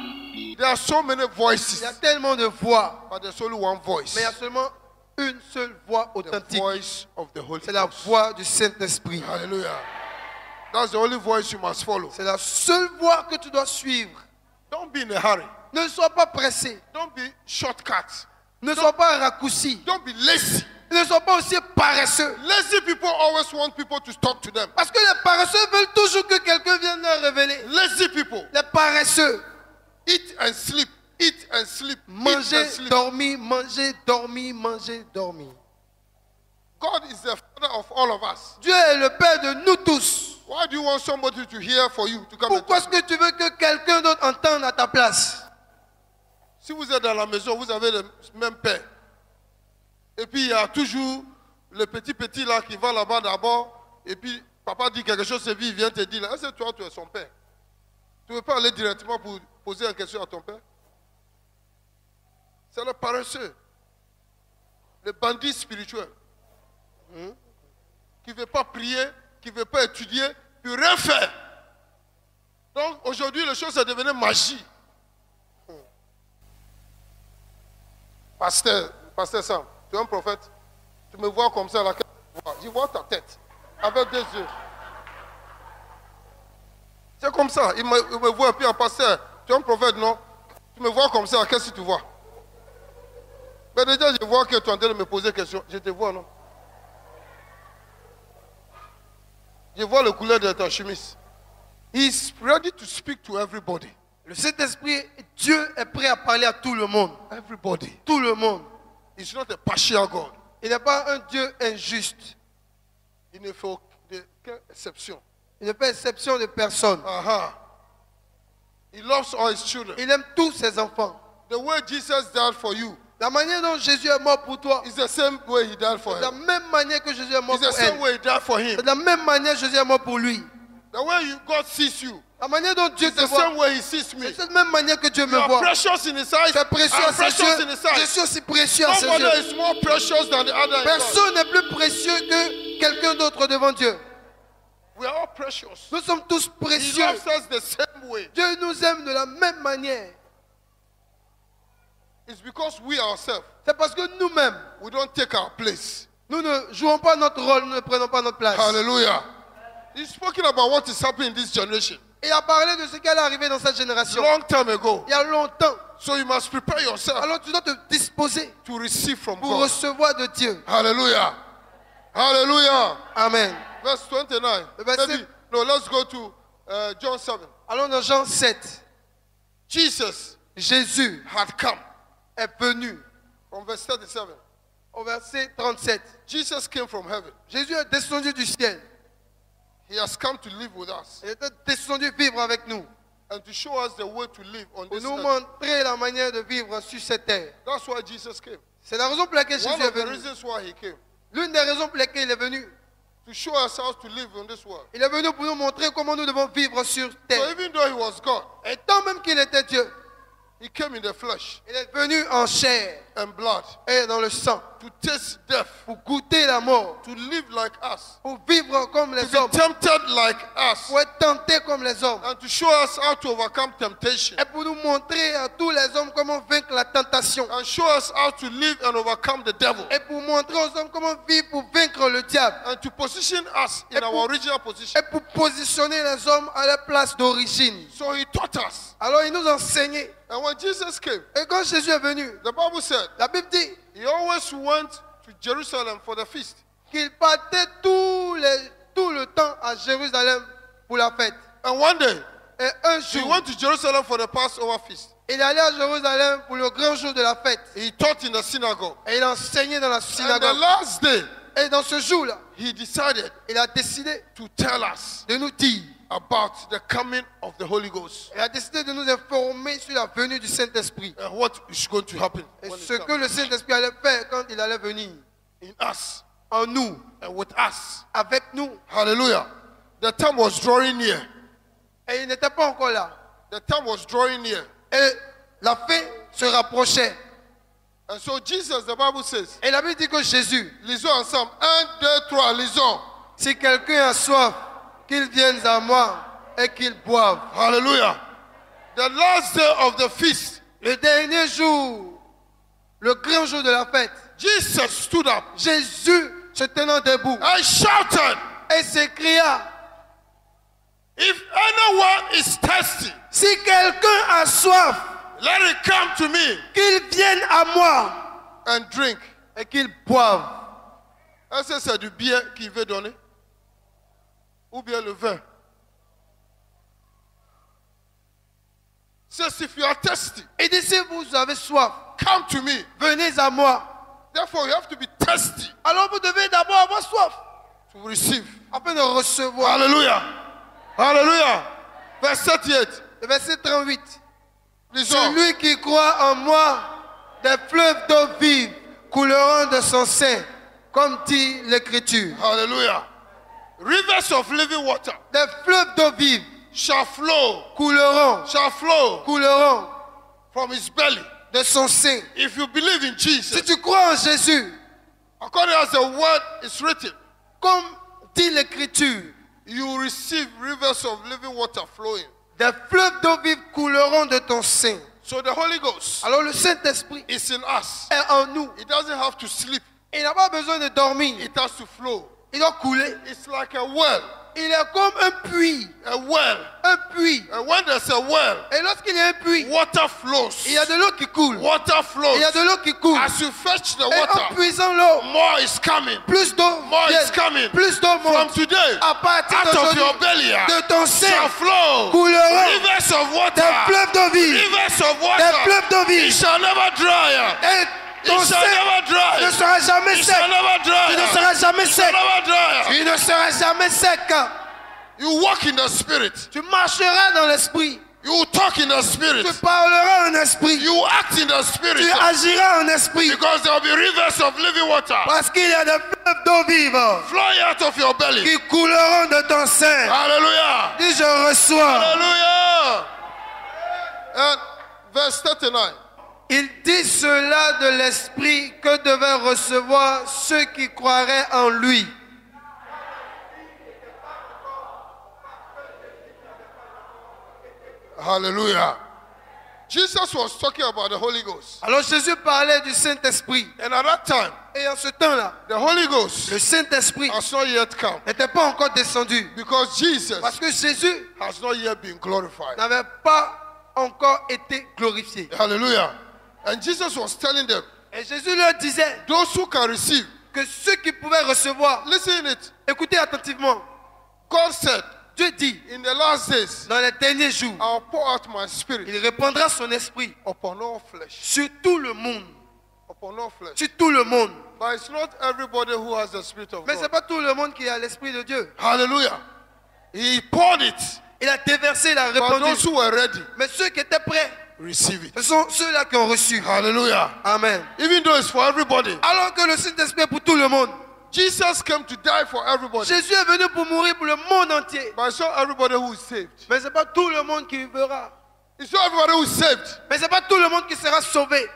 There are so many Il y a voices, tellement de voix, but there's only one voice. mais il y a seulement une seule voix The authentique. voice of the Holy C'est la Ghost. voix du Saint-Esprit. Hallelujah. That's the only voice you must follow. C'est la seule voix que tu dois suivre. Don't be in a hurry. Ne sois pas pressé. Don't be shortcut. Ne sois pas raccourci. Don't be lazy. Ne sois pas aussi paresseux. Lazy people always want people to talk to them. Parce que les paresseux veulent toujours que quelqu'un vienne leur révéler. Lazy people Les paresseux, eat and sleep, eat and sleep, eat and manger, sleep. dormir, manger, dormir, manger, dormir. God is the father of all of us. Dieu est le Père de nous tous. Why Why do you want somebody to hear for you to come? Pourquoi est-ce que tu veux que quelqu'un d'autre entende à ta place? Si vous êtes dans la maison, vous avez le même père. Et puis il y a toujours le petit là qui va là-bas d'abord. Et puis papa dit quelque chose, il vient te dire, est-ce que toi tu es son père? Tu ne veux pas aller directement pour poser une question à ton père? C'est le paresseux, le bandit spirituel, qui ne veut pas prier, qui ne veut pas étudier, puis rien faire. Donc aujourd'hui, les choses sont devenues magie. Pasteur Sam, tu es un prophète. Tu me vois comme ça, là, je vois ta tête, avec des yeux. C'est comme ça, il me voit, puis un pasteur, tu es un prophète, non? Tu me vois comme ça, qu'est-ce que tu vois? Mais déjà, je vois que tu es en train de me poser des questions. Je te vois, non? Je vois le couleur de ta chemise. He is ready to speak to everybody. Le Saint-Esprit, Dieu est prêt à parler à tout le monde. Everybody. Tout le monde. He's not a partial God. Il n'est pas un Dieu injuste. Il ne fait aucune exception. Il ne fait exception de personne. He loves all his children. Il aime tous ses enfants. The way Jesus died for you, La manière dont Jésus est mort pour toi, is the same way he died for c'est la him. même manière que Jésus est mort It's the pour same elle. way he died for him. C'est de la même manière que Jésus est mort pour lui. The way God sees you, La manière dont Dieu it's te the voit, same way he sees me. c'est de cette même manière que Dieu You me are voit. precious in his eyes. Tu es précieux I'm à ses precious in yeux. his Je eyes. suis aussi précieux à ses Nobody yeux. is more precious than the other. in God. Personne n'est plus précieux que quelqu'un d'autre devant Dieu. We are all precious. Nous sommes tous He précieux. loves us the same way. Dieu nous aime de la même manière. It's because we ourselves, C'est parce que nous-mêmes, we don't take our place. nous ne jouons pas notre rôle, nous ne prenons pas notre place. Hallelujah. He's speaking about what is happening in this generation. Il a parlé de ce qui allait arriver dans cette génération. Long time ago. Il y a longtemps. So you must prepare yourself Alors tu dois te disposer to receive from pour God. recevoir de Dieu. Hallelujah. Hallelujah. Amen. Verse 29. Le verset- Maybe, no, let's go to John 7. Allons dans Jean 7. Jesus Jésus had come. est venu. From verse 37. Au verset 37. Jesus came from heaven. Jésus est descendu du ciel. He has come to live with us Il est descendu vivre avec nous. and to show us the way to live on Pour this nous earth. montrer la manière de vivre sur cette terre. That's why Jesus came. C'est la raison pour laquelle One Jésus est of the venu. reasons why he came. L'une des raisons pour lesquelles il est venu. To show us how to live in this world. Il est venu pour nous montrer comment nous devons vivre sur So terre. even though he was God, Et tant même qu'il était Dieu, he came in the flesh il est venu en chair and blood et dans le sang to taste death, pour goûter la mort, to live like us, pour vivre comme to les be hommes, tempted like us, pour être tenté comme les hommes. and to show us how to overcome temptation, Et pour nous montrer à tous les hommes comment vaincre la tentation. and show us how to live and overcome the devil, Et pour montrer aux hommes comment vivre pour vaincre le diable. and to position us in Et pour- our original position. Et pour positionner les hommes à leur place d'origine. So he taught us. Alors il nous enseignait. And when Jesus came, Et quand Jésus est venu, the Bible said la Bible dit he always went to Jerusalem for the feast. qu'il partait tout le temps à Jérusalem pour la fête. And one day, Et un he jour, went to Jerusalem for the Passover feast. il allait à Jérusalem pour le grand jour de la fête. He taught in the synagogue. Et il enseignait dans la And the synagogue. last day, Et dans ce jour-là, he decided il a décidé to tell us de nous dire, about the coming of the Holy Ghost il a décidé de nous informer sur la venue du Saint-Esprit. and what is going to happen Et when ce it que comes le Saint-Esprit allait faire quand il allait venir. in us En nous, and with us. avec nous. Hallelujah. The time was drawing near. Et il n'était pas encore là. The time was drawing near. Et la fin se rapprochait. And so Jesus, the Bible says, Et la Bible dit que Jésus, lisons ensemble. 1, 2, 3, lisons. si quelqu'un a soif, qu'il vienne à moi et qu'il boive. Hallelujah. The last day of the feast, Le dernier jour, le grand jour de la fête, Jesus stood up Jésus se tenant debout and shouted, et s'écria, if anyone is thirsty, si quelqu'un a soif, let it come to me qu'il vienne à moi and drink. et qu'il boive. Est-ce que c'est du bien qu'il veut donner? Ou bien le vin? Says if you are thirsty, Et dit, si vous avez soif, come to me. venez à moi. Therefore, you have to be thirsty Alors vous devez d'abord avoir soif to receive. afin de recevoir. Hallelujah. Hallelujah. Verse 38. Le verset 38. Lisons. Celui qui croit en moi, des fleuves d'eau vive couleront de son sein, comme dit l'Écriture. Hallelujah. Rivers of living water Des fleuves d'eau vive shall flow couleront from his belly. de son sein. If you believe in Jesus, Si tu crois en Jésus, according as the word is written, comme dit l'Écriture, you will receive rivers of living water flowing. des fleuves d'eau vive couleront de ton sein. So the Holy Ghost Alors le Saint-Esprit is in us. est en nous. It doesn't have to sleep. Il n'a pas besoin de dormir. It has to flow. Il doit couler. It's like a well. Il est comme un puits. A well. Un puits. And when there's a well, Et lorsqu'il y a un puits, water flows. il y a de l'eau qui coule. Water flows. Il y a de l'eau qui coule. As you fetch the Et en water, puisant l'eau, more is coming. plus d'eau More vient. is coming. Plus d'eau From monte. today, À partir out of d'aujourd'hui, your belly de ton shall sein flow couleront rivers of des water. fleuves d'eau vive. Rivers of Des water. fleuves d'eau It vive. shall never dry. Et ton It shall sein never ne dry. sera jamais It sec. shall never dry. Tu ne seras jamais It shall sec. never dry. Tu ne seras jamais sec. You walk in the spirit. Tu marcheras dans l'esprit. You talk in the spirit. Tu parleras en esprit. You act in the spirit. Tu agiras en esprit. Because there will be rivers of living water Parce qu'il y a des fleuves d'eau vive flowing out of your belly. qui couleront de ton sein. Hallelujah. Dis je reçois. Hallelujah. And verse 39. Il dit cela de l'esprit que devaient recevoir ceux qui croiraient en lui. Hallelujah. Jesus was talking about the Holy Ghost. Alors Jésus parlait du Saint-Esprit. And at that time, Et en ce temps-là, the Holy Ghost le Saint-Esprit has not yet come. n'était pas encore descendu. Because Jesus Parce que Jésus has not yet been glorified. n'avait pas encore été glorifié. Hallelujah. And Jesus was telling them, Et Jésus leur disait those who can receive, que ceux qui pouvaient recevoir, listen it. écoutez attentivement, God said, Dieu dit, in the last days, dans les derniers jours, I'll pour out my spirit il répandra son esprit upon all flesh. sur tout le monde. Upon all flesh. Sur tout le monde. But it's not everybody who has the spirit of Mais ce n'est God. pas tout le monde qui a l'esprit de Dieu. Hallelujah. He poured it. Il a déversé, il a But répandu. those who were ready, Mais ceux qui étaient prêts, receive it. ce sont ceux-là qui ont reçu. Hallelujah. Amen. Even though it's for everybody. Alors que le Saint-Esprit est pour tout le monde. Jesus came to die for everybody. Jésus est venu pour mourir pour le monde entier. But it's not everybody who is saved. Mais ce n'est pas tout le monde qui verra. It's not everybody who is saved. Mais ce n'est pas tout le monde qui sera sauvé.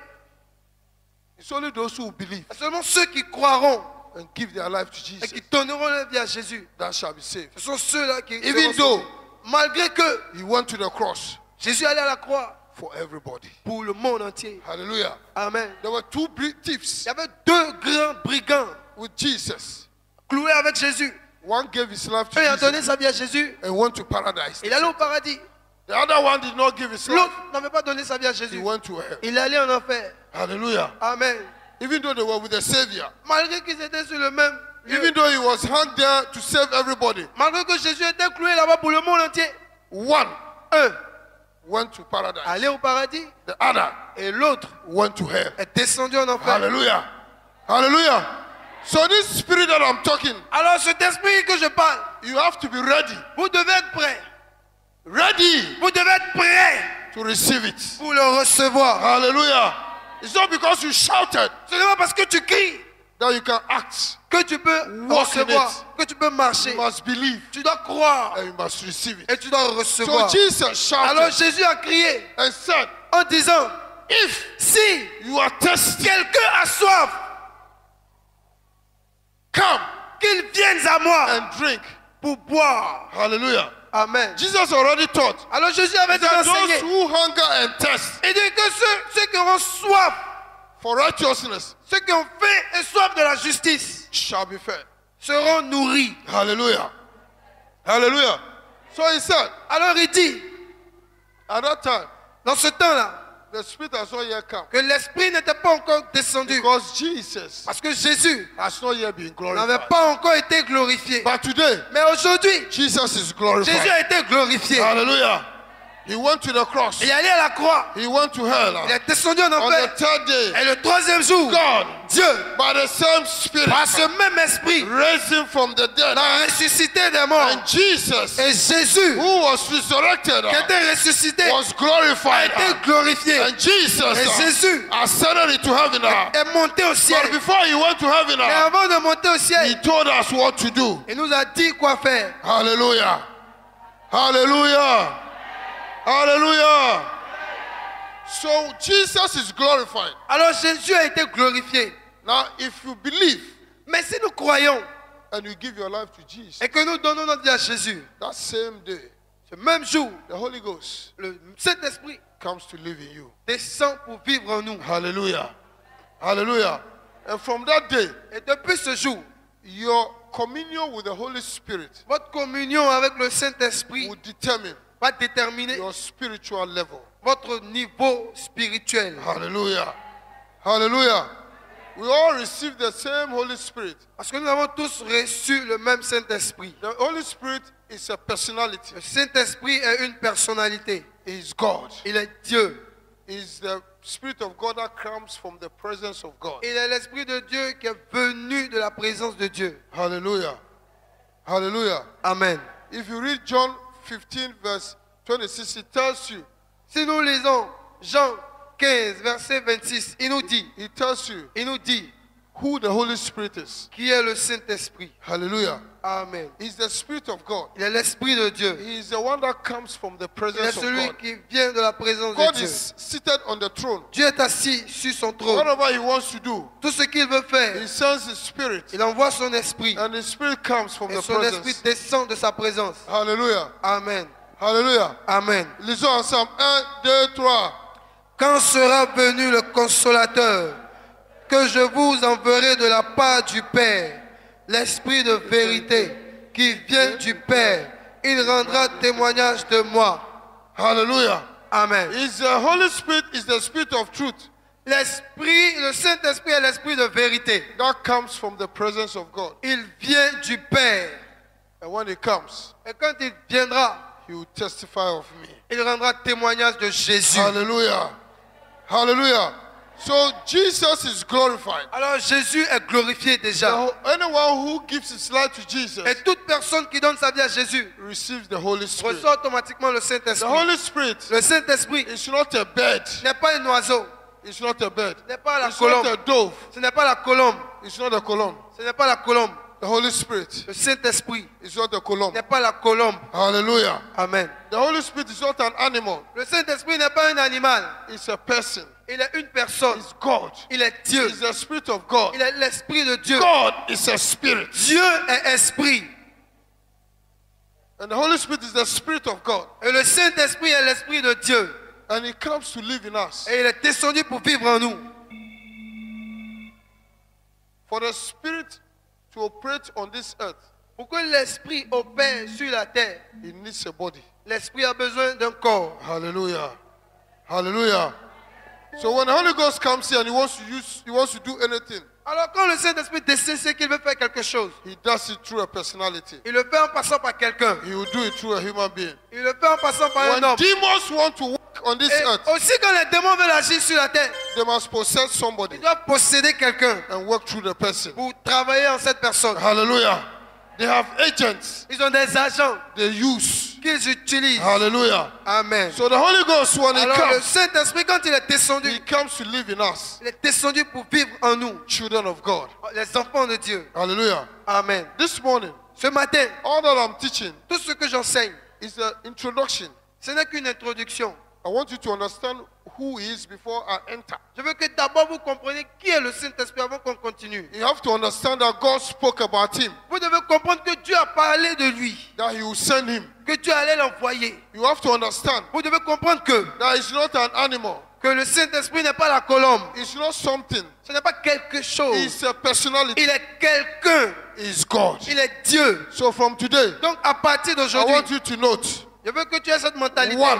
It's only those who believe C'est seulement ceux qui croiront and give their life to et Jesus qui donneront leur vie à Jésus. that shall be saved. Ce sont ceux-là qui Even seront though sauvés. Malgré que he went to the cross Jésus allait à la croix for everybody. pour le monde entier. Hallelujah. Amen. There were two Il thieves y avait deux grands brigands with Jesus. cloués avec Jésus. One gave his life to Un a donné Jesus sa vie à Jésus. and went to paradise. Il allait au paradis. The other one did not give his life. L'autre n'avait pas donné sa vie à He Jésus. went to hell. Il allait en enfer. Hallelujah. Amen. Even though they were with the Savior. Malgré qu'ils étaient sur le même lieu. Even though he was hung there to save everybody. Malgré que Jésus était cloué là-bas pour le monde entier. One Un went to paradise. allait au paradis The other et l'autre went to hell. est descendu en enfer. Hallelujah. Hallelujah. So this spirit that I'm talking, Alors cet esprit que je parle, you have to be ready. vous devez être prêt. Ready Vous devez être prêt to receive it. pour le recevoir. Hallelujah. It's not because you shouted Ce n'est pas parce que tu cries that you can act. que tu peux Walk in recevoir, it. que tu peux marcher. You must believe Tu dois croire and you must receive it. et tu dois So recevoir. Jesus Alors shouted Jésus a crié and said, en disant, if si you are thirsty, quelqu'un a soif, come qu'il vienne à moi and drink. pour boire. Hallelujah. Amen. Jesus already taught Alors Jésus avait that enseigné. those who hunger and thirst Il dit que ceux qui auront soif, for righteousness ceux qui ont faim et soif de la justice, shall be fed. seront nourris. Hallelujah. Hallelujah. So he said, Alors il dit, at that time, dans ce temps-là, the Spirit has not yet come. que l'Esprit n'était pas encore descendu. Because Jesus Parce que Jésus has not yet been n'avait glorified. pas encore été glorifié. But today, Mais aujourd'hui, Jesus is Jésus glorified. a été glorifié. Hallelujah. He went to the cross. Il est allé à la croix. He went to hell. Il est descendu en On enfer. the third day, Et le troisième jour, God, Dieu, by the same Spirit, par ce même esprit, raised him from the dead. l'a ressuscité des morts. And Jesus, Et Jésus, who was resurrected, qui était ressuscité, was a glorified. été glorifié. And Jesus Et Jésus ascended into heaven. est monté au ciel. But before he went to heaven, Et avant de monter au he ciel, told us what to do. il nous a dit quoi faire. Hallelujah. Hallelujah. Hallelujah. So Jesus is glorified. Alors Jésus a été glorifié. Now, if you believe Mais si nous croyons and you give your life to Jesus, et que nous donnons notre vie à Jésus, that same day, ce même jour, the Holy Ghost le Saint-Esprit comes to live in you. descend pour vivre en nous. Hallelujah. Hallelujah. And from that day, Et depuis ce jour, your communion with the Holy Spirit votre communion avec le Saint-Esprit will determine va déterminer your spiritual level. votre niveau spirituel. Hallelujah. Hallelujah. We all receive the same Holy Spirit. Parce que nous avons tous reçu le même Saint-Esprit. The Holy Spirit is a personality. Le Saint-Esprit est une personnalité. He is God. Il est Dieu. He is the Spirit of God that comes from the presence of God. Il est l'Esprit de Dieu qui est venu de la présence de Dieu. Hallelujah. Hallelujah. Amen. If you read John 15 verse 26, it tells you, Si nous lisons Jean 15, verset 26, il nous dit who the Holy Spirit is. qui est le Saint-Esprit. Hallelujah. Amen. He's the Spirit of God. Il est l'Esprit de Dieu. He is the one that comes from the Il est presence of celui God. qui vient de la présence de God Dieu. is seated on the throne. Dieu est assis sur son trône. Whatever he wants to do, Tout ce qu'il veut he faire, sends his Spirit. il envoie son esprit. And his Spirit comes from Et the son esprit presence. descend de sa présence. Hallelujah. Amen. Hallelujah. Amen. Lisons ensemble. 1, 2, 3. Quand sera venu le consolateur, que je vous enverrai de la part du Père, l'Esprit de vérité qui vient du Père, il rendra témoignage de moi. Hallelujah. Amen. Is the Holy Spirit is the Spirit of truth L'Esprit, le Saint-Esprit est l'Esprit de vérité. that comes from the presence of God. Il vient du Père. And when he comes, Et quand il viendra, he will testify of me. il rendra témoignage de Jésus. Hallelujah. Hallelujah. So Jesus is glorified. Alors Jésus est glorifié déjà. Now, anyone who gives his life to Jesus Et toute personne qui donne sa vie à Jésus receives the Holy Spirit. reçoit automatiquement le The Saint-Esprit. Holy Spirit Le Saint-Esprit is not a bird. n'est pas un oiseau, It's not a bird. ce n'est pas la It's not colombe, a dove. ce n'est pas la colombe, It's not a column. ce n'est pas la colombe. The Holy Spirit Le Saint-Esprit is not a column. n'est pas la colombe. Hallelujah. Amen. The Holy Spirit is not an animal. Le Saint-Esprit n'est pas un animal, It's a person. il est une personne. It's God. Il est Dieu. It's the Spirit of God. Il est l'Esprit de Dieu. God is a spirit. Dieu est esprit. And the Holy Spirit is the Spirit of God. Et le Saint-Esprit est l'Esprit de Dieu. And He comes to live in us. Et il est descendu pour vivre en nous. For the Spirit to operate on this earth, Pour que l'Esprit opère sur la terre, He needs a body. l'Esprit a besoin d'un corps. Hallelujah. Hallelujah. So when the Holy Ghost comes here and He wants to do anything, Alors quand le Saint-Esprit décide c'est qu'il veut faire quelque chose, He does it through a personality. il le fait en passant par quelqu'un. He will do it through a human being. Il le fait en passant par un When homme. demons want to work on this Et earth, aussi quand les démons veulent agir sur la terre, they must possess somebody ils doivent posséder quelqu'un and work through the person. pour travailler en cette personne. Hallelujah. They have agents Ils ont des agents they use. qu'ils utilisent. Hallelujah. Amen. So the Holy Ghost, when He Alors le comes, Saint-Esprit, quand il est descendu, He comes to live in us, il est descendu pour vivre en nous, children of God. les enfants de Dieu. Hallelujah. Amen. This morning, Ce matin, all that I'm teaching tout ce que j'enseigne, is an introduction. ce n'est qu'une introduction. I want you to understand who He is before I enter. Je veux que d'abord vous compreniez qui est le Saint-Esprit avant qu'on continue. You have to understand that God spoke about Him, Vous devez comprendre que Dieu a parlé de lui, that He will send Him. que Dieu allait l'envoyer. You have to understand Vous devez comprendre that He's not an animal. que le Saint-Esprit n'est pas la colombe. It's not something. Ce n'est pas quelque chose. It's a personality. Il est quelqu'un. It's God. Il est Dieu. So from today, Donc à partir I d'aujourd'hui, want you to note, je veux que tu aies cette mentalité. One.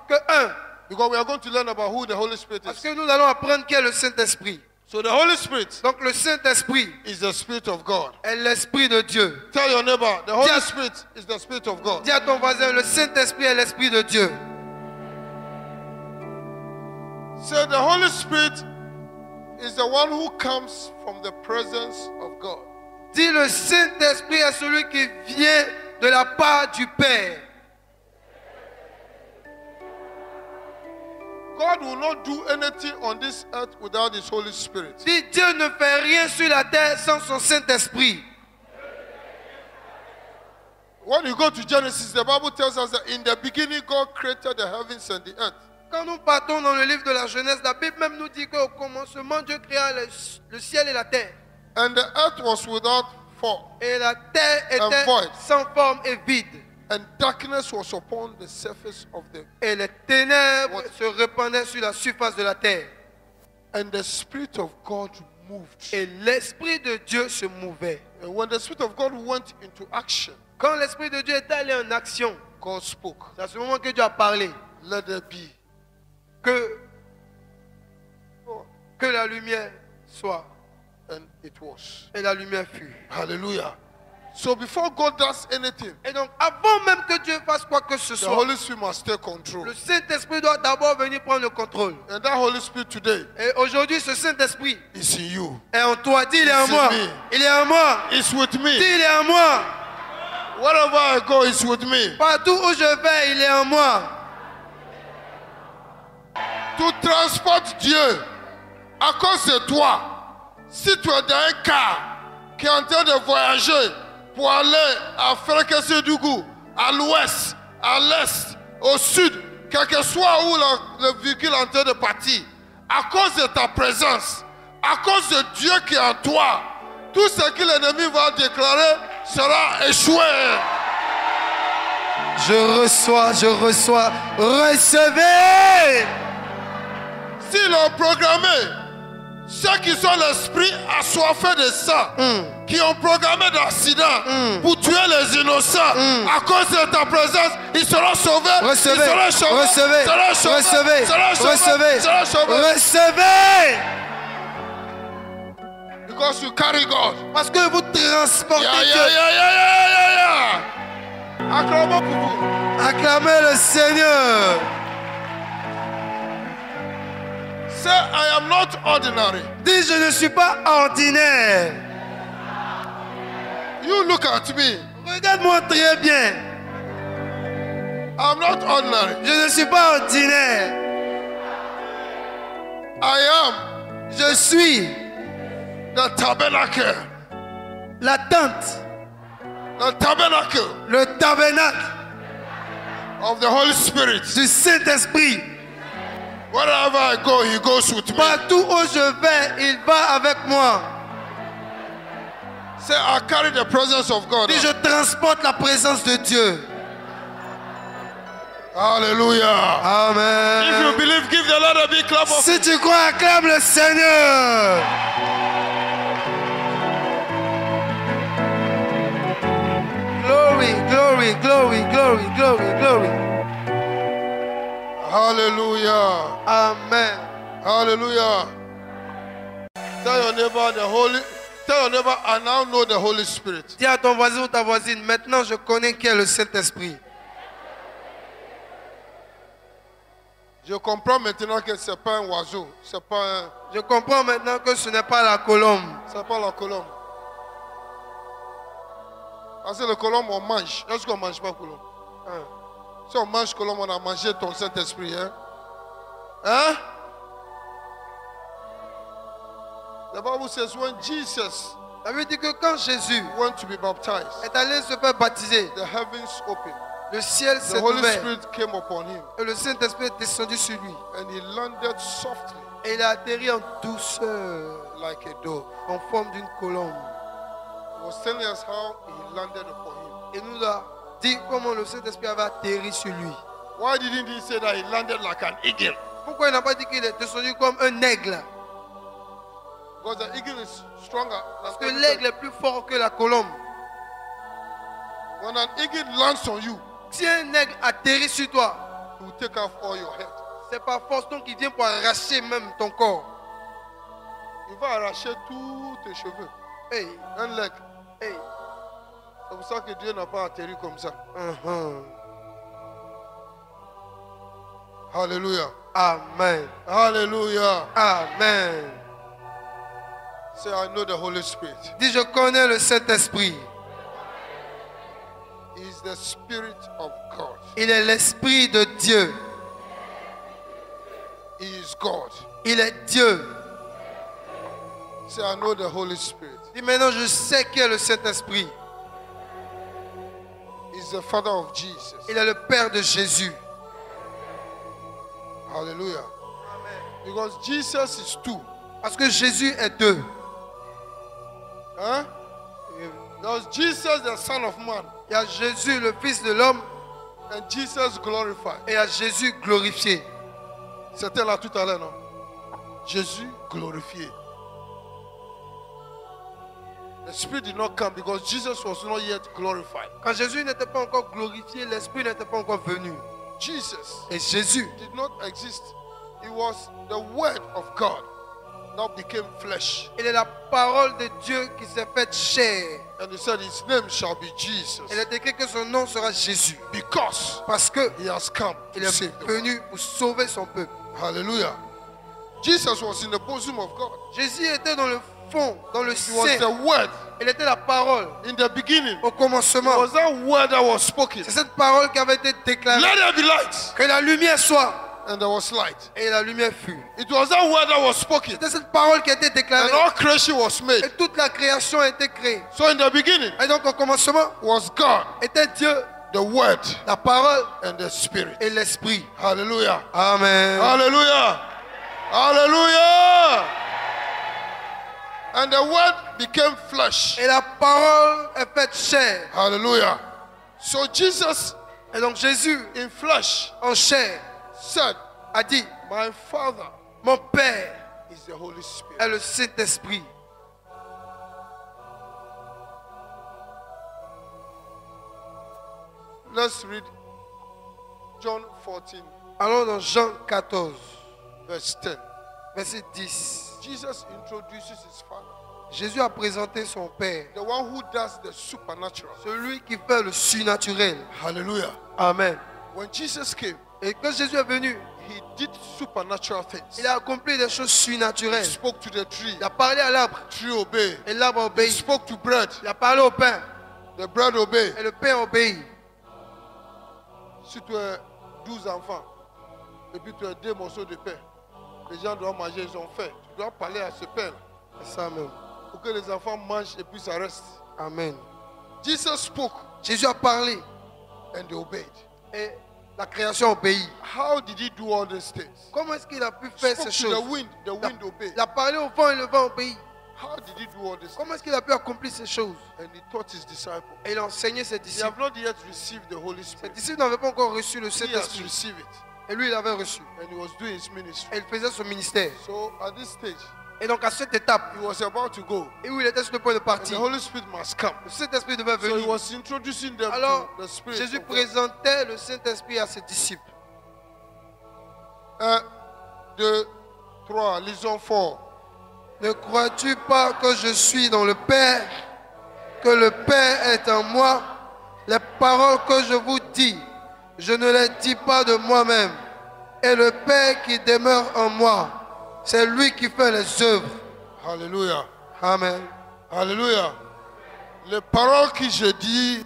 Que un, because we are going to learn about who the Holy Spirit parce is. que nous allons apprendre qui est le Saint-Esprit. So the Holy Spirit Donc le Saint-Esprit is the Spirit of God. est l'Esprit de Dieu. Tell your neighbor, the Holy Yes. Spirit is the Spirit of God. Dis à ton voisin, le Saint-Esprit est l'Esprit de Dieu. So the Holy Spirit is the one who comes from the presence of God. Dis, le Saint-Esprit est celui qui vient de la part du Père. God will not do anything on this earth without His Holy Spirit. Dis, Dieu ne fait rien sur la terre sans son Saint-Esprit. When you go to Genesis, the Bible tells us that in the beginning God created the heavens and the earth. Quand nous partons dans le livre de la Genèse, la Bible même nous dit qu'au commencement, Dieu créa le ciel et la terre. And the earth was without form, Et la terre était void. sans forme et vide. and darkness was upon the surface of the earth. Et les ténèbres se répandaient sur la surface de la terre. And the Spirit of God moved. Et l'Esprit de Dieu se mouvait. And when the Spirit of God went into action, Quand l'Esprit de Dieu est allé en action, God spoke. c'est à ce moment que Dieu a parlé. Let there be. Que la lumière soit. And it was. Et la lumière fut. Hallelujah. So before God does anything, Et donc, avant même que Dieu fasse quoi que ce the soit, Holy Spirit must take control. le Saint-Esprit doit d'abord venir prendre le contrôle. And that Holy Spirit today Et aujourd'hui, ce Saint-Esprit is in you. est en toi. Dis, il est en It's in moi. me. Il est en moi. It's with Dis, me. il est en moi. Wherever I go, it's with me. Partout où je vais, il est en moi. To transport Dieu à cause de toi. Si tu es dans un car qui est en train de voyager pour aller à Fréquency-Dougou, à l'ouest, à l'est, au sud, quel que soit où le véhicule est en train de partir, à cause de ta présence, à cause de Dieu qui est en toi, tout ce que l'ennemi va déclarer sera échoué. Je reçois. Recevez. S'ils ont programmé ceux qui sont l'esprit assoiffé de sang, qui ont programmé d'accidents pour tuer les innocents, à cause de ta présence, ils seront sauvés. Recevez. Ils seront sauvés. Recevez. Because you carry God. Parce que vous transportez Dieu. Acclamons pour vous. Acclamez le Seigneur. Say, I am not ordinary. Dis, je ne suis pas ordinaire. You look at me. Regarde-moi très bien. I'm not ordinary. Je ne suis pas ordinaire. I am Je suis the tabernacle. la tente, The tabernacle le tabernacle of the Holy Spirit. du Saint-Esprit. Wherever I go, He goes with me. Partout où je vais, il va avec moi. Say, I carry the presence of God. Dis, je transporte la présence de Dieu. Hallelujah. Amen. If you believe, give the Lord a big clap of. Si tu crois, acclame le Seigneur. Glory. Hallelujah. Amen. Hallelujah. Tell your neighbor tell your neighbor, I now know the Holy Spirit. Dis à ton voisin ou ta voisine, maintenant je connais qui est le Saint-Esprit. Je comprends maintenant que ce n'est pas un oiseau, c'est pas un. Je comprends maintenant que ce n'est pas la colombe. C'est pas la colombe. Parce que le colombe, on mange. Est-ce qu'on ne mange pas colombe? Hein? Si on mange colombe, on a mangé ton Saint-Esprit. Hein? The Bible says when Jesus Ça veut dire que quand Jésus went to be baptized, est allé se faire baptiser, the heavens opened. le ciel The s'est Holy ouvert Spirit came upon him et le Saint-Esprit est descendu sur lui. and he landed softly Et il a atterri en douceur, like a dove. en forme d'une colombe. He was telling us how he landed upon him. Et nous a dit comment le Saint-Esprit avait atterri sur lui. Why didn't he say that he landed like an eagle? Pourquoi il n'a pas dit qu'il est descendu comme un aigle? Because the eagle is stronger. Parce que l'aigle est plus fort que la colombe. When an eagle lands on you, Si un aigle atterrit sur toi, he will take off all your head. c'est par force donc il vient pour arracher même ton corps. Il va arracher tous tes cheveux. Hey, Un leg. hey. C'est pour ça que Dieu n'a pas atterri comme ça. Hallelujah. Amen. Hallelujah. Amen. Say, I know the Holy Spirit. Dis, je connais le Saint-Esprit. He is the Spirit of God. Il est l'Esprit de Dieu. He is God. Il est Dieu. Say, I know the Holy Spirit. Dis maintenant, je sais qui est le Saint-Esprit. He is the Father of Jesus. Il est le Père de Jésus. Hallelujah. Because Jesus is two. Parce que Jésus est deux. Huh? There's Jesus, the Son of Man, Il y a Jésus, le Fils de l'homme, and Jesus glorified. et il y a Jésus glorifié. C'était là tout à l'heure, non? Jésus glorifié. The Spirit did not come because Jesus was not yet glorified. Quand Jésus n'était pas encore glorifié, l'Esprit n'était pas encore venu. Jesus Et Jésus did not exist. He was the Word of God that became flesh. il est la parole de Dieu qui s'est faite chair. And he said, his name shall be Jesus. Il est écrit que son nom sera Jésus. Because Parce que he has come il to est save the world. venu pour sauver son peuple. Hallelujah. Jesus was in the bosom of God. Jésus était dans le fond, dans le He was the sein. Word. Il était la parole. In the beginning, Au it commencement, was that Word that was spoken. c'est cette parole qui avait été déclarée. Let there be light. Que la lumière soit. And there was light. Et la lumière fut. It was that Word that was spoken. C'était cette parole qui a été And déclarée. all creation was made. Et toute la création a été créée. So in the beginning Et donc au commencement, was God, était Dieu, the Word, la parole and the Spirit. et l'Esprit. Hallelujah. Amen. Hallelujah. Hallelujah. And the Word became flesh. Et la parole est faite chair. Hallelujah. So Jesus Et donc Jésus, in flesh en chair, said, a dit, my Father mon Père is the Holy Spirit. est le Saint-Esprit. Let's read John 14, Allons dans Jean 14, verse 10. verset 10. Jesus introduces his Father, Jésus a présenté son Père, the one who does the supernatural. celui qui fait le surnaturel. Hallelujah. Amen. When Jesus came, Et quand Jésus est venu, he did supernatural things. il a accompli des choses He surnaturelles. spoke to the tree. Il a parlé à l'arbre Tree obeyed. et l'arbre a He obéi. spoke to bread. Il a parlé au pain The bread obeyed. et le pain obéit. Si tu as 12 enfants et puis tu as 2 morceaux de pain, les gens doivent manger, ils ont faim. Tu dois parler à ce pain C'est ça même. pour que les enfants mangent et puis ça reste. Amen. Jesus spoke Jésus a parlé and they obeyed. et la création obéit. How did he do all these things? Comment est-ce qu'il a pu faire Spoke ces to choses? the wind obeyed. Il a parlé au vent et le vent obéit. How did he do all this? Comment est-ce qu'il a pu accomplir ces choses? And he taught his disciples. Et il a enseigné ses They disciples. have not yet received the Holy Ses Spirit. disciples n'avaient pas encore reçu le He has Saint-Esprit. received it. Et lui, il avait reçu. And he was doing his ministry. Et il faisait son ministère. So at this stage, Et donc à cette étape, he was about to go. et où il était sur le point de And the partir, Holy Spirit must come. le Saint-Esprit devait So he venir. was introducing them Alors, to the Spirit. Jésus of God. présentait le Saint-Esprit à ses disciples. 1, 2, 3, lisons fort. Ne crois-tu pas que je suis dans le Père, que le Père est en moi? Les paroles que je vous dis, je ne les dis pas de moi-même. Et le Père qui demeure en moi, c'est lui qui fait les œuvres. Alléluia. Amen. Alléluia. Les paroles que je dis,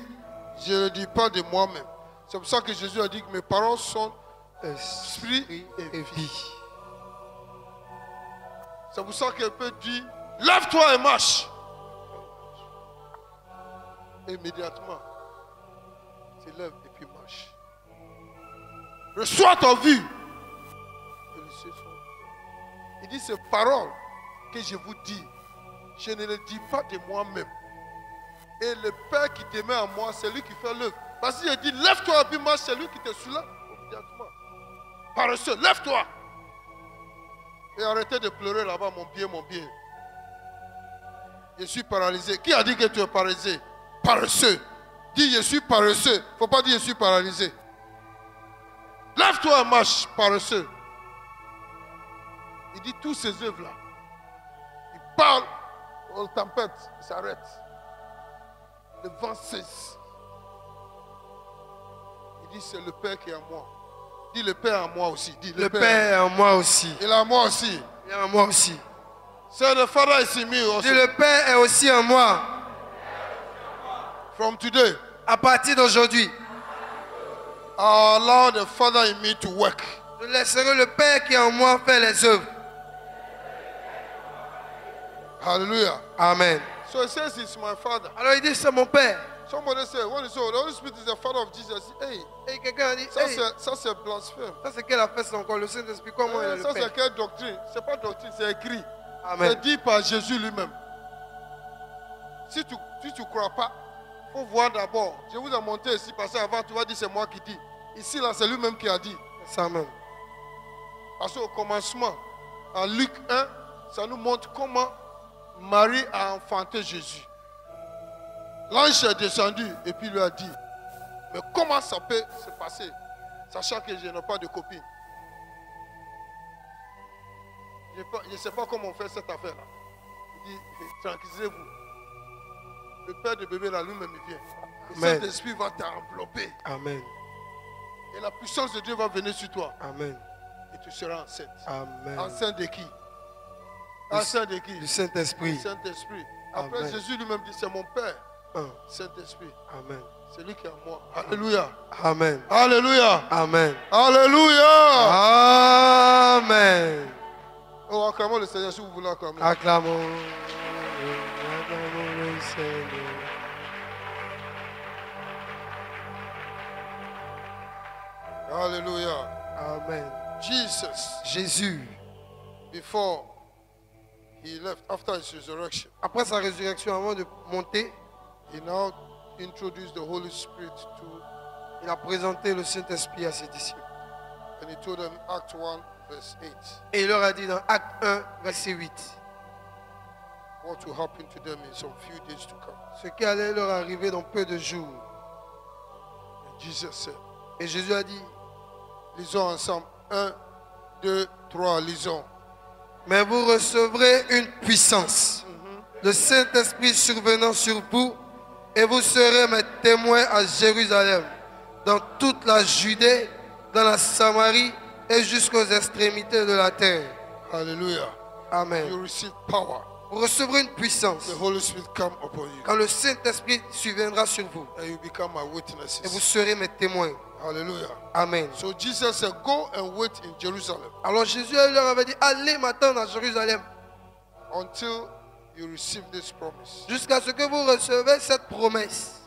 je ne les dis pas de moi-même. C'est pour ça que Jésus a dit que mes paroles sont Esprit et vie. C'est pour ça qu'elle peut dire, lève-toi et marche. Immédiatement, tu lèves et puis marche. Reçois ta vie. Et les cieux sont- Il dit, ces paroles que je vous dis, je ne les dis pas de moi-même. Et le Père qui demeure en moi, c'est lui qui fait l'œuvre. Parce qu'il dit, lève-toi et puis marche, c'est lui qui te soulève immédiatement. Paresseux, lève-toi. Et arrêtez de pleurer là-bas, mon pied, mon pied. Je suis paralysé. Qui a dit que tu es paralysé? Paresseux. Dis, je suis paresseux. Il ne faut pas dire, je suis paralysé. Lève-toi et marche, paresseux. Il dit tous ces œuvres-là. Il parle aux tempêtes, il s'arrête. Le vent cesse. Il dit, c'est le Père qui est en moi. Dis le Père en moi aussi. Dis Le Père est en moi aussi. Il est en moi aussi. Il est en moi aussi. Say the Father is in me also. Dis le Père est aussi en moi. From today, À partir d'aujourd'hui, I allow the Father in me to work. je laisserai le Père qui est en moi faire les œuvres. Hallelujah. Amen. So it says it's my Father. Alors il dit c'est mon Père. Somebody said, when you say the Holy Spirit is the Father of Jesus, hey, Et quelqu'un a dit, ça hey, c'est blasphème. ça c'est quelle affaire c'est encore le Saint-Esprit, comment il est le Ça Père? c'est quelle doctrine? C'est pas doctrine, c'est écrit. Amen. C'est dit par Jésus lui-même. Si tu ne crois pas, il faut voir d'abord. Je vous ai monté ici parce qu'avant tu vas dire c'est moi qui dis. Ici là c'est lui-même qui a dit. C'est ça même. Parce qu'au commencement, en Luc 1, ça nous montre comment Marie a enfanté Jésus. L'ange est descendu et puis lui a dit, mais comment ça peut se passer, sachant que je n'ai pas de copine? Je ne sais pas comment on fait cette affaire-là. Il dit, tranquillisez-vous. Le père de bébé là lui-même il vient. Le Amen. Saint-Esprit va t'envelopper. Amen. Et la puissance de Dieu va venir sur toi. Amen. Et tu seras enceinte. Amen. Enceinte de qui? Enceinte de qui? Du Saint-Esprit. Saint-Esprit. Après Amen. Jésus lui-même dit, c'est mon Père. Un. Saint-Esprit. Amen. C'est lui qui est en moi. Alléluia. Amen. Alléluia. Amen. Alléluia. Amen. Oh, acclamons le Seigneur si vous voulez acclamer. Acclamons le Seigneur. Alléluia. Amen. Jesus, Jésus, before he left, after his resurrection, après sa résurrection, avant de monter, he now introduced the Holy Spirit to, il a présenté le Saint-Esprit à ses disciples. and he told them, Act 1, verse 8, Et il leur a dit dans Acte 1, verset 8, what will happen to them in some few days to come. ce qui allait leur arriver dans peu de jours. And Jesus said, Et Jésus a dit, lisons ensemble, 1, 2, 3, lisons. mais vous recevrez une puissance, le Saint-Esprit survenant sur vous, et vous serez mes témoins à Jérusalem, dans toute la Judée, dans la Samarie et jusqu'aux extrémités de la terre. Hallelujah. Amen. You receive power. Vous recevrez une puissance The Holy Spirit come upon you. quand le Saint-Esprit surviendra sur vous, And you become my et vous witnesses. serez mes témoins. Hallelujah. Amen. So Jesus said, go and wait in Jerusalem Alors Jésus leur avait dit, allez m'attendre à Jérusalem, until you receive this promise. jusqu'à ce que vous recevez cette promesse.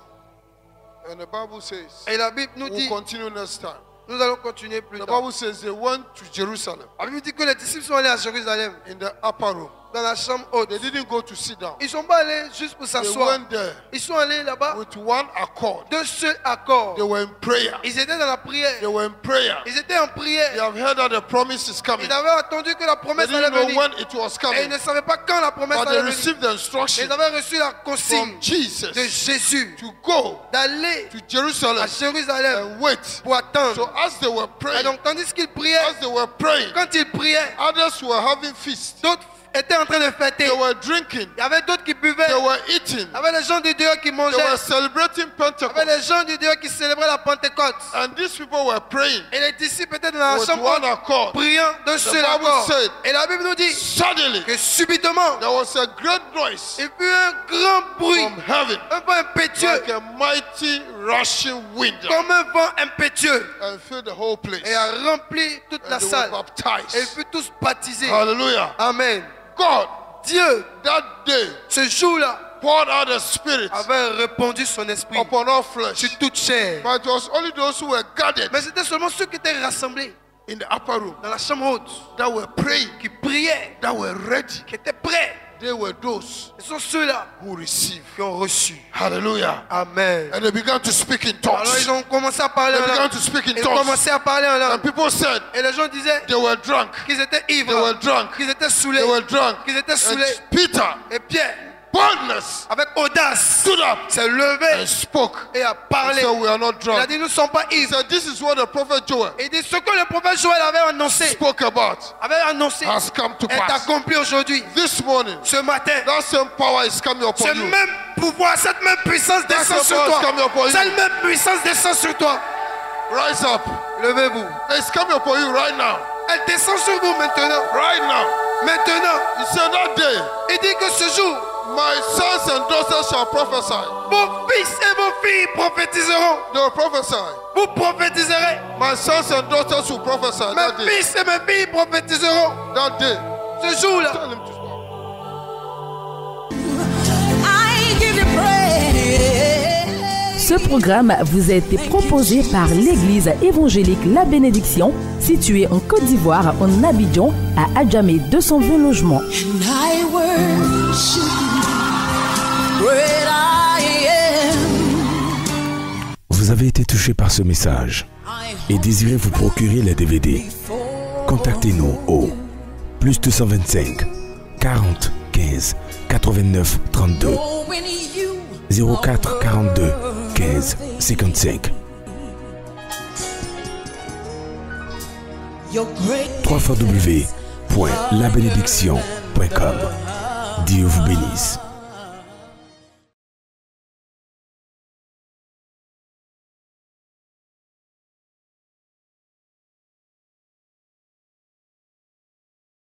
And the Bible says, Et la Bible nous we'll dit, continue next time. nous allons continuer plus The tard. Bible says they went to Jerusalem La Bible dit que les disciples sont allés à Jérusalem, in the upper room. dans la chambre haute. They didn't go to sit down. Ils ne sont pas allés juste pour They s'asseoir. went there Ils sont allés là-bas with one accord. d'un seul accord. They were in prayer. Ils étaient dans la prière. They were in prayer. Ils étaient en They prière. have heard that the promise is coming. Ils avaient attendu que la They promesse allait didn't know venir. when it was Et coming. ils ne savaient pas quand la promesse But allait they venir. received the Mais instruction ils avaient reçu la consigne from Jesus de Jésus to go d'aller to Jerusalem à Jérusalem and wait. pour attendre. So as they were Et praying, donc, tandis qu'ils priaient, as they were praying, quand ils priaient, others were having feasts. d'autres étaient en train de fêter. They were drinking. Il y avait d'autres qui buvaient. They Il were eating. y avait les gens du dehors qui They mangeaient. were celebrating Il y avait Pentecost. les gens du dehors qui célébraient la Pentecôte. And these people were praying Et les disciples étaient dans la with chambre one haute, accord. priant d'un seul Bible accord. said- Et la Bible nous dit Suddenly, que subitement, there was a great noise il fut un grand bruit, from heaven, un vent impétueux, like a mighty rushing wind, comme un vent impétueux, and filled the whole place. et a rempli toute la And they salle. were Et ils baptized. furent tous baptisés. Hallelujah. Amen. God, Dieu, that day, ce jour-là, poured out the Spirit avait répandu son esprit upon all flesh. sur toute chair. But it was only those who were gathered Mais c'était seulement ceux qui étaient rassemblés in the upper room dans la chambre haute, that were praying, qui priaient, that were ready. qui étaient prêts. They were those Ce sont ceux-là who received. qui ont reçu. Hallelujah. Amen. And they began to speak in Alors tongues. ils ont commencé à parler They en began langue. to speak in Ils ont tongues. commencé à parler en And langue. people said Et les gens disaient they were drunk. qu'ils étaient They ivres, were drunk. qu'ils étaient saoulés, They were drunk. qu'ils étaient saoulés. And Peter, Et Pierre, boldness, avec audace, stood up s'est levé and spoke. et a He parlé. said, we are not Il a drunk. dit, nous ne sommes pas He ivres. said, this is what the prophet Joel Et il dit, ce que le prophète Joël avait annoncé, spoke about has come to est pass. accompli aujourd'hui. This morning, Ce matin, that same power is coming ce upon you. même pouvoir, cette même puissance descend That sur same power toi. is coming upon you. Cette même puissance descend sur toi. Rise up. Levez-vous. It's coming upon you right now. Elle descend sur vous maintenant. Right now. Maintenant. You said that day. Il dit que ce jour, My sons and daughters shall prophesy. vos fils et vos filles prophétiseront. They will prophesy. Vous prophétiserez. My sons and daughters will prophesy that Mes day. fils et mes filles prophétiseront. That day. Ce jour-là. Tell him to stop. Ce programme vous a été proposé par l'Église évangélique La Bénédiction, située en Côte d'Ivoire, en Abidjan, à Adjamé 220 logements. Vous avez été touché par ce message et désirez vous procurer les DVD. Contactez-nous au plus 225 40 15 89 32 04 42 15 55 www.labénédiction.com. Dieu vous bénisse.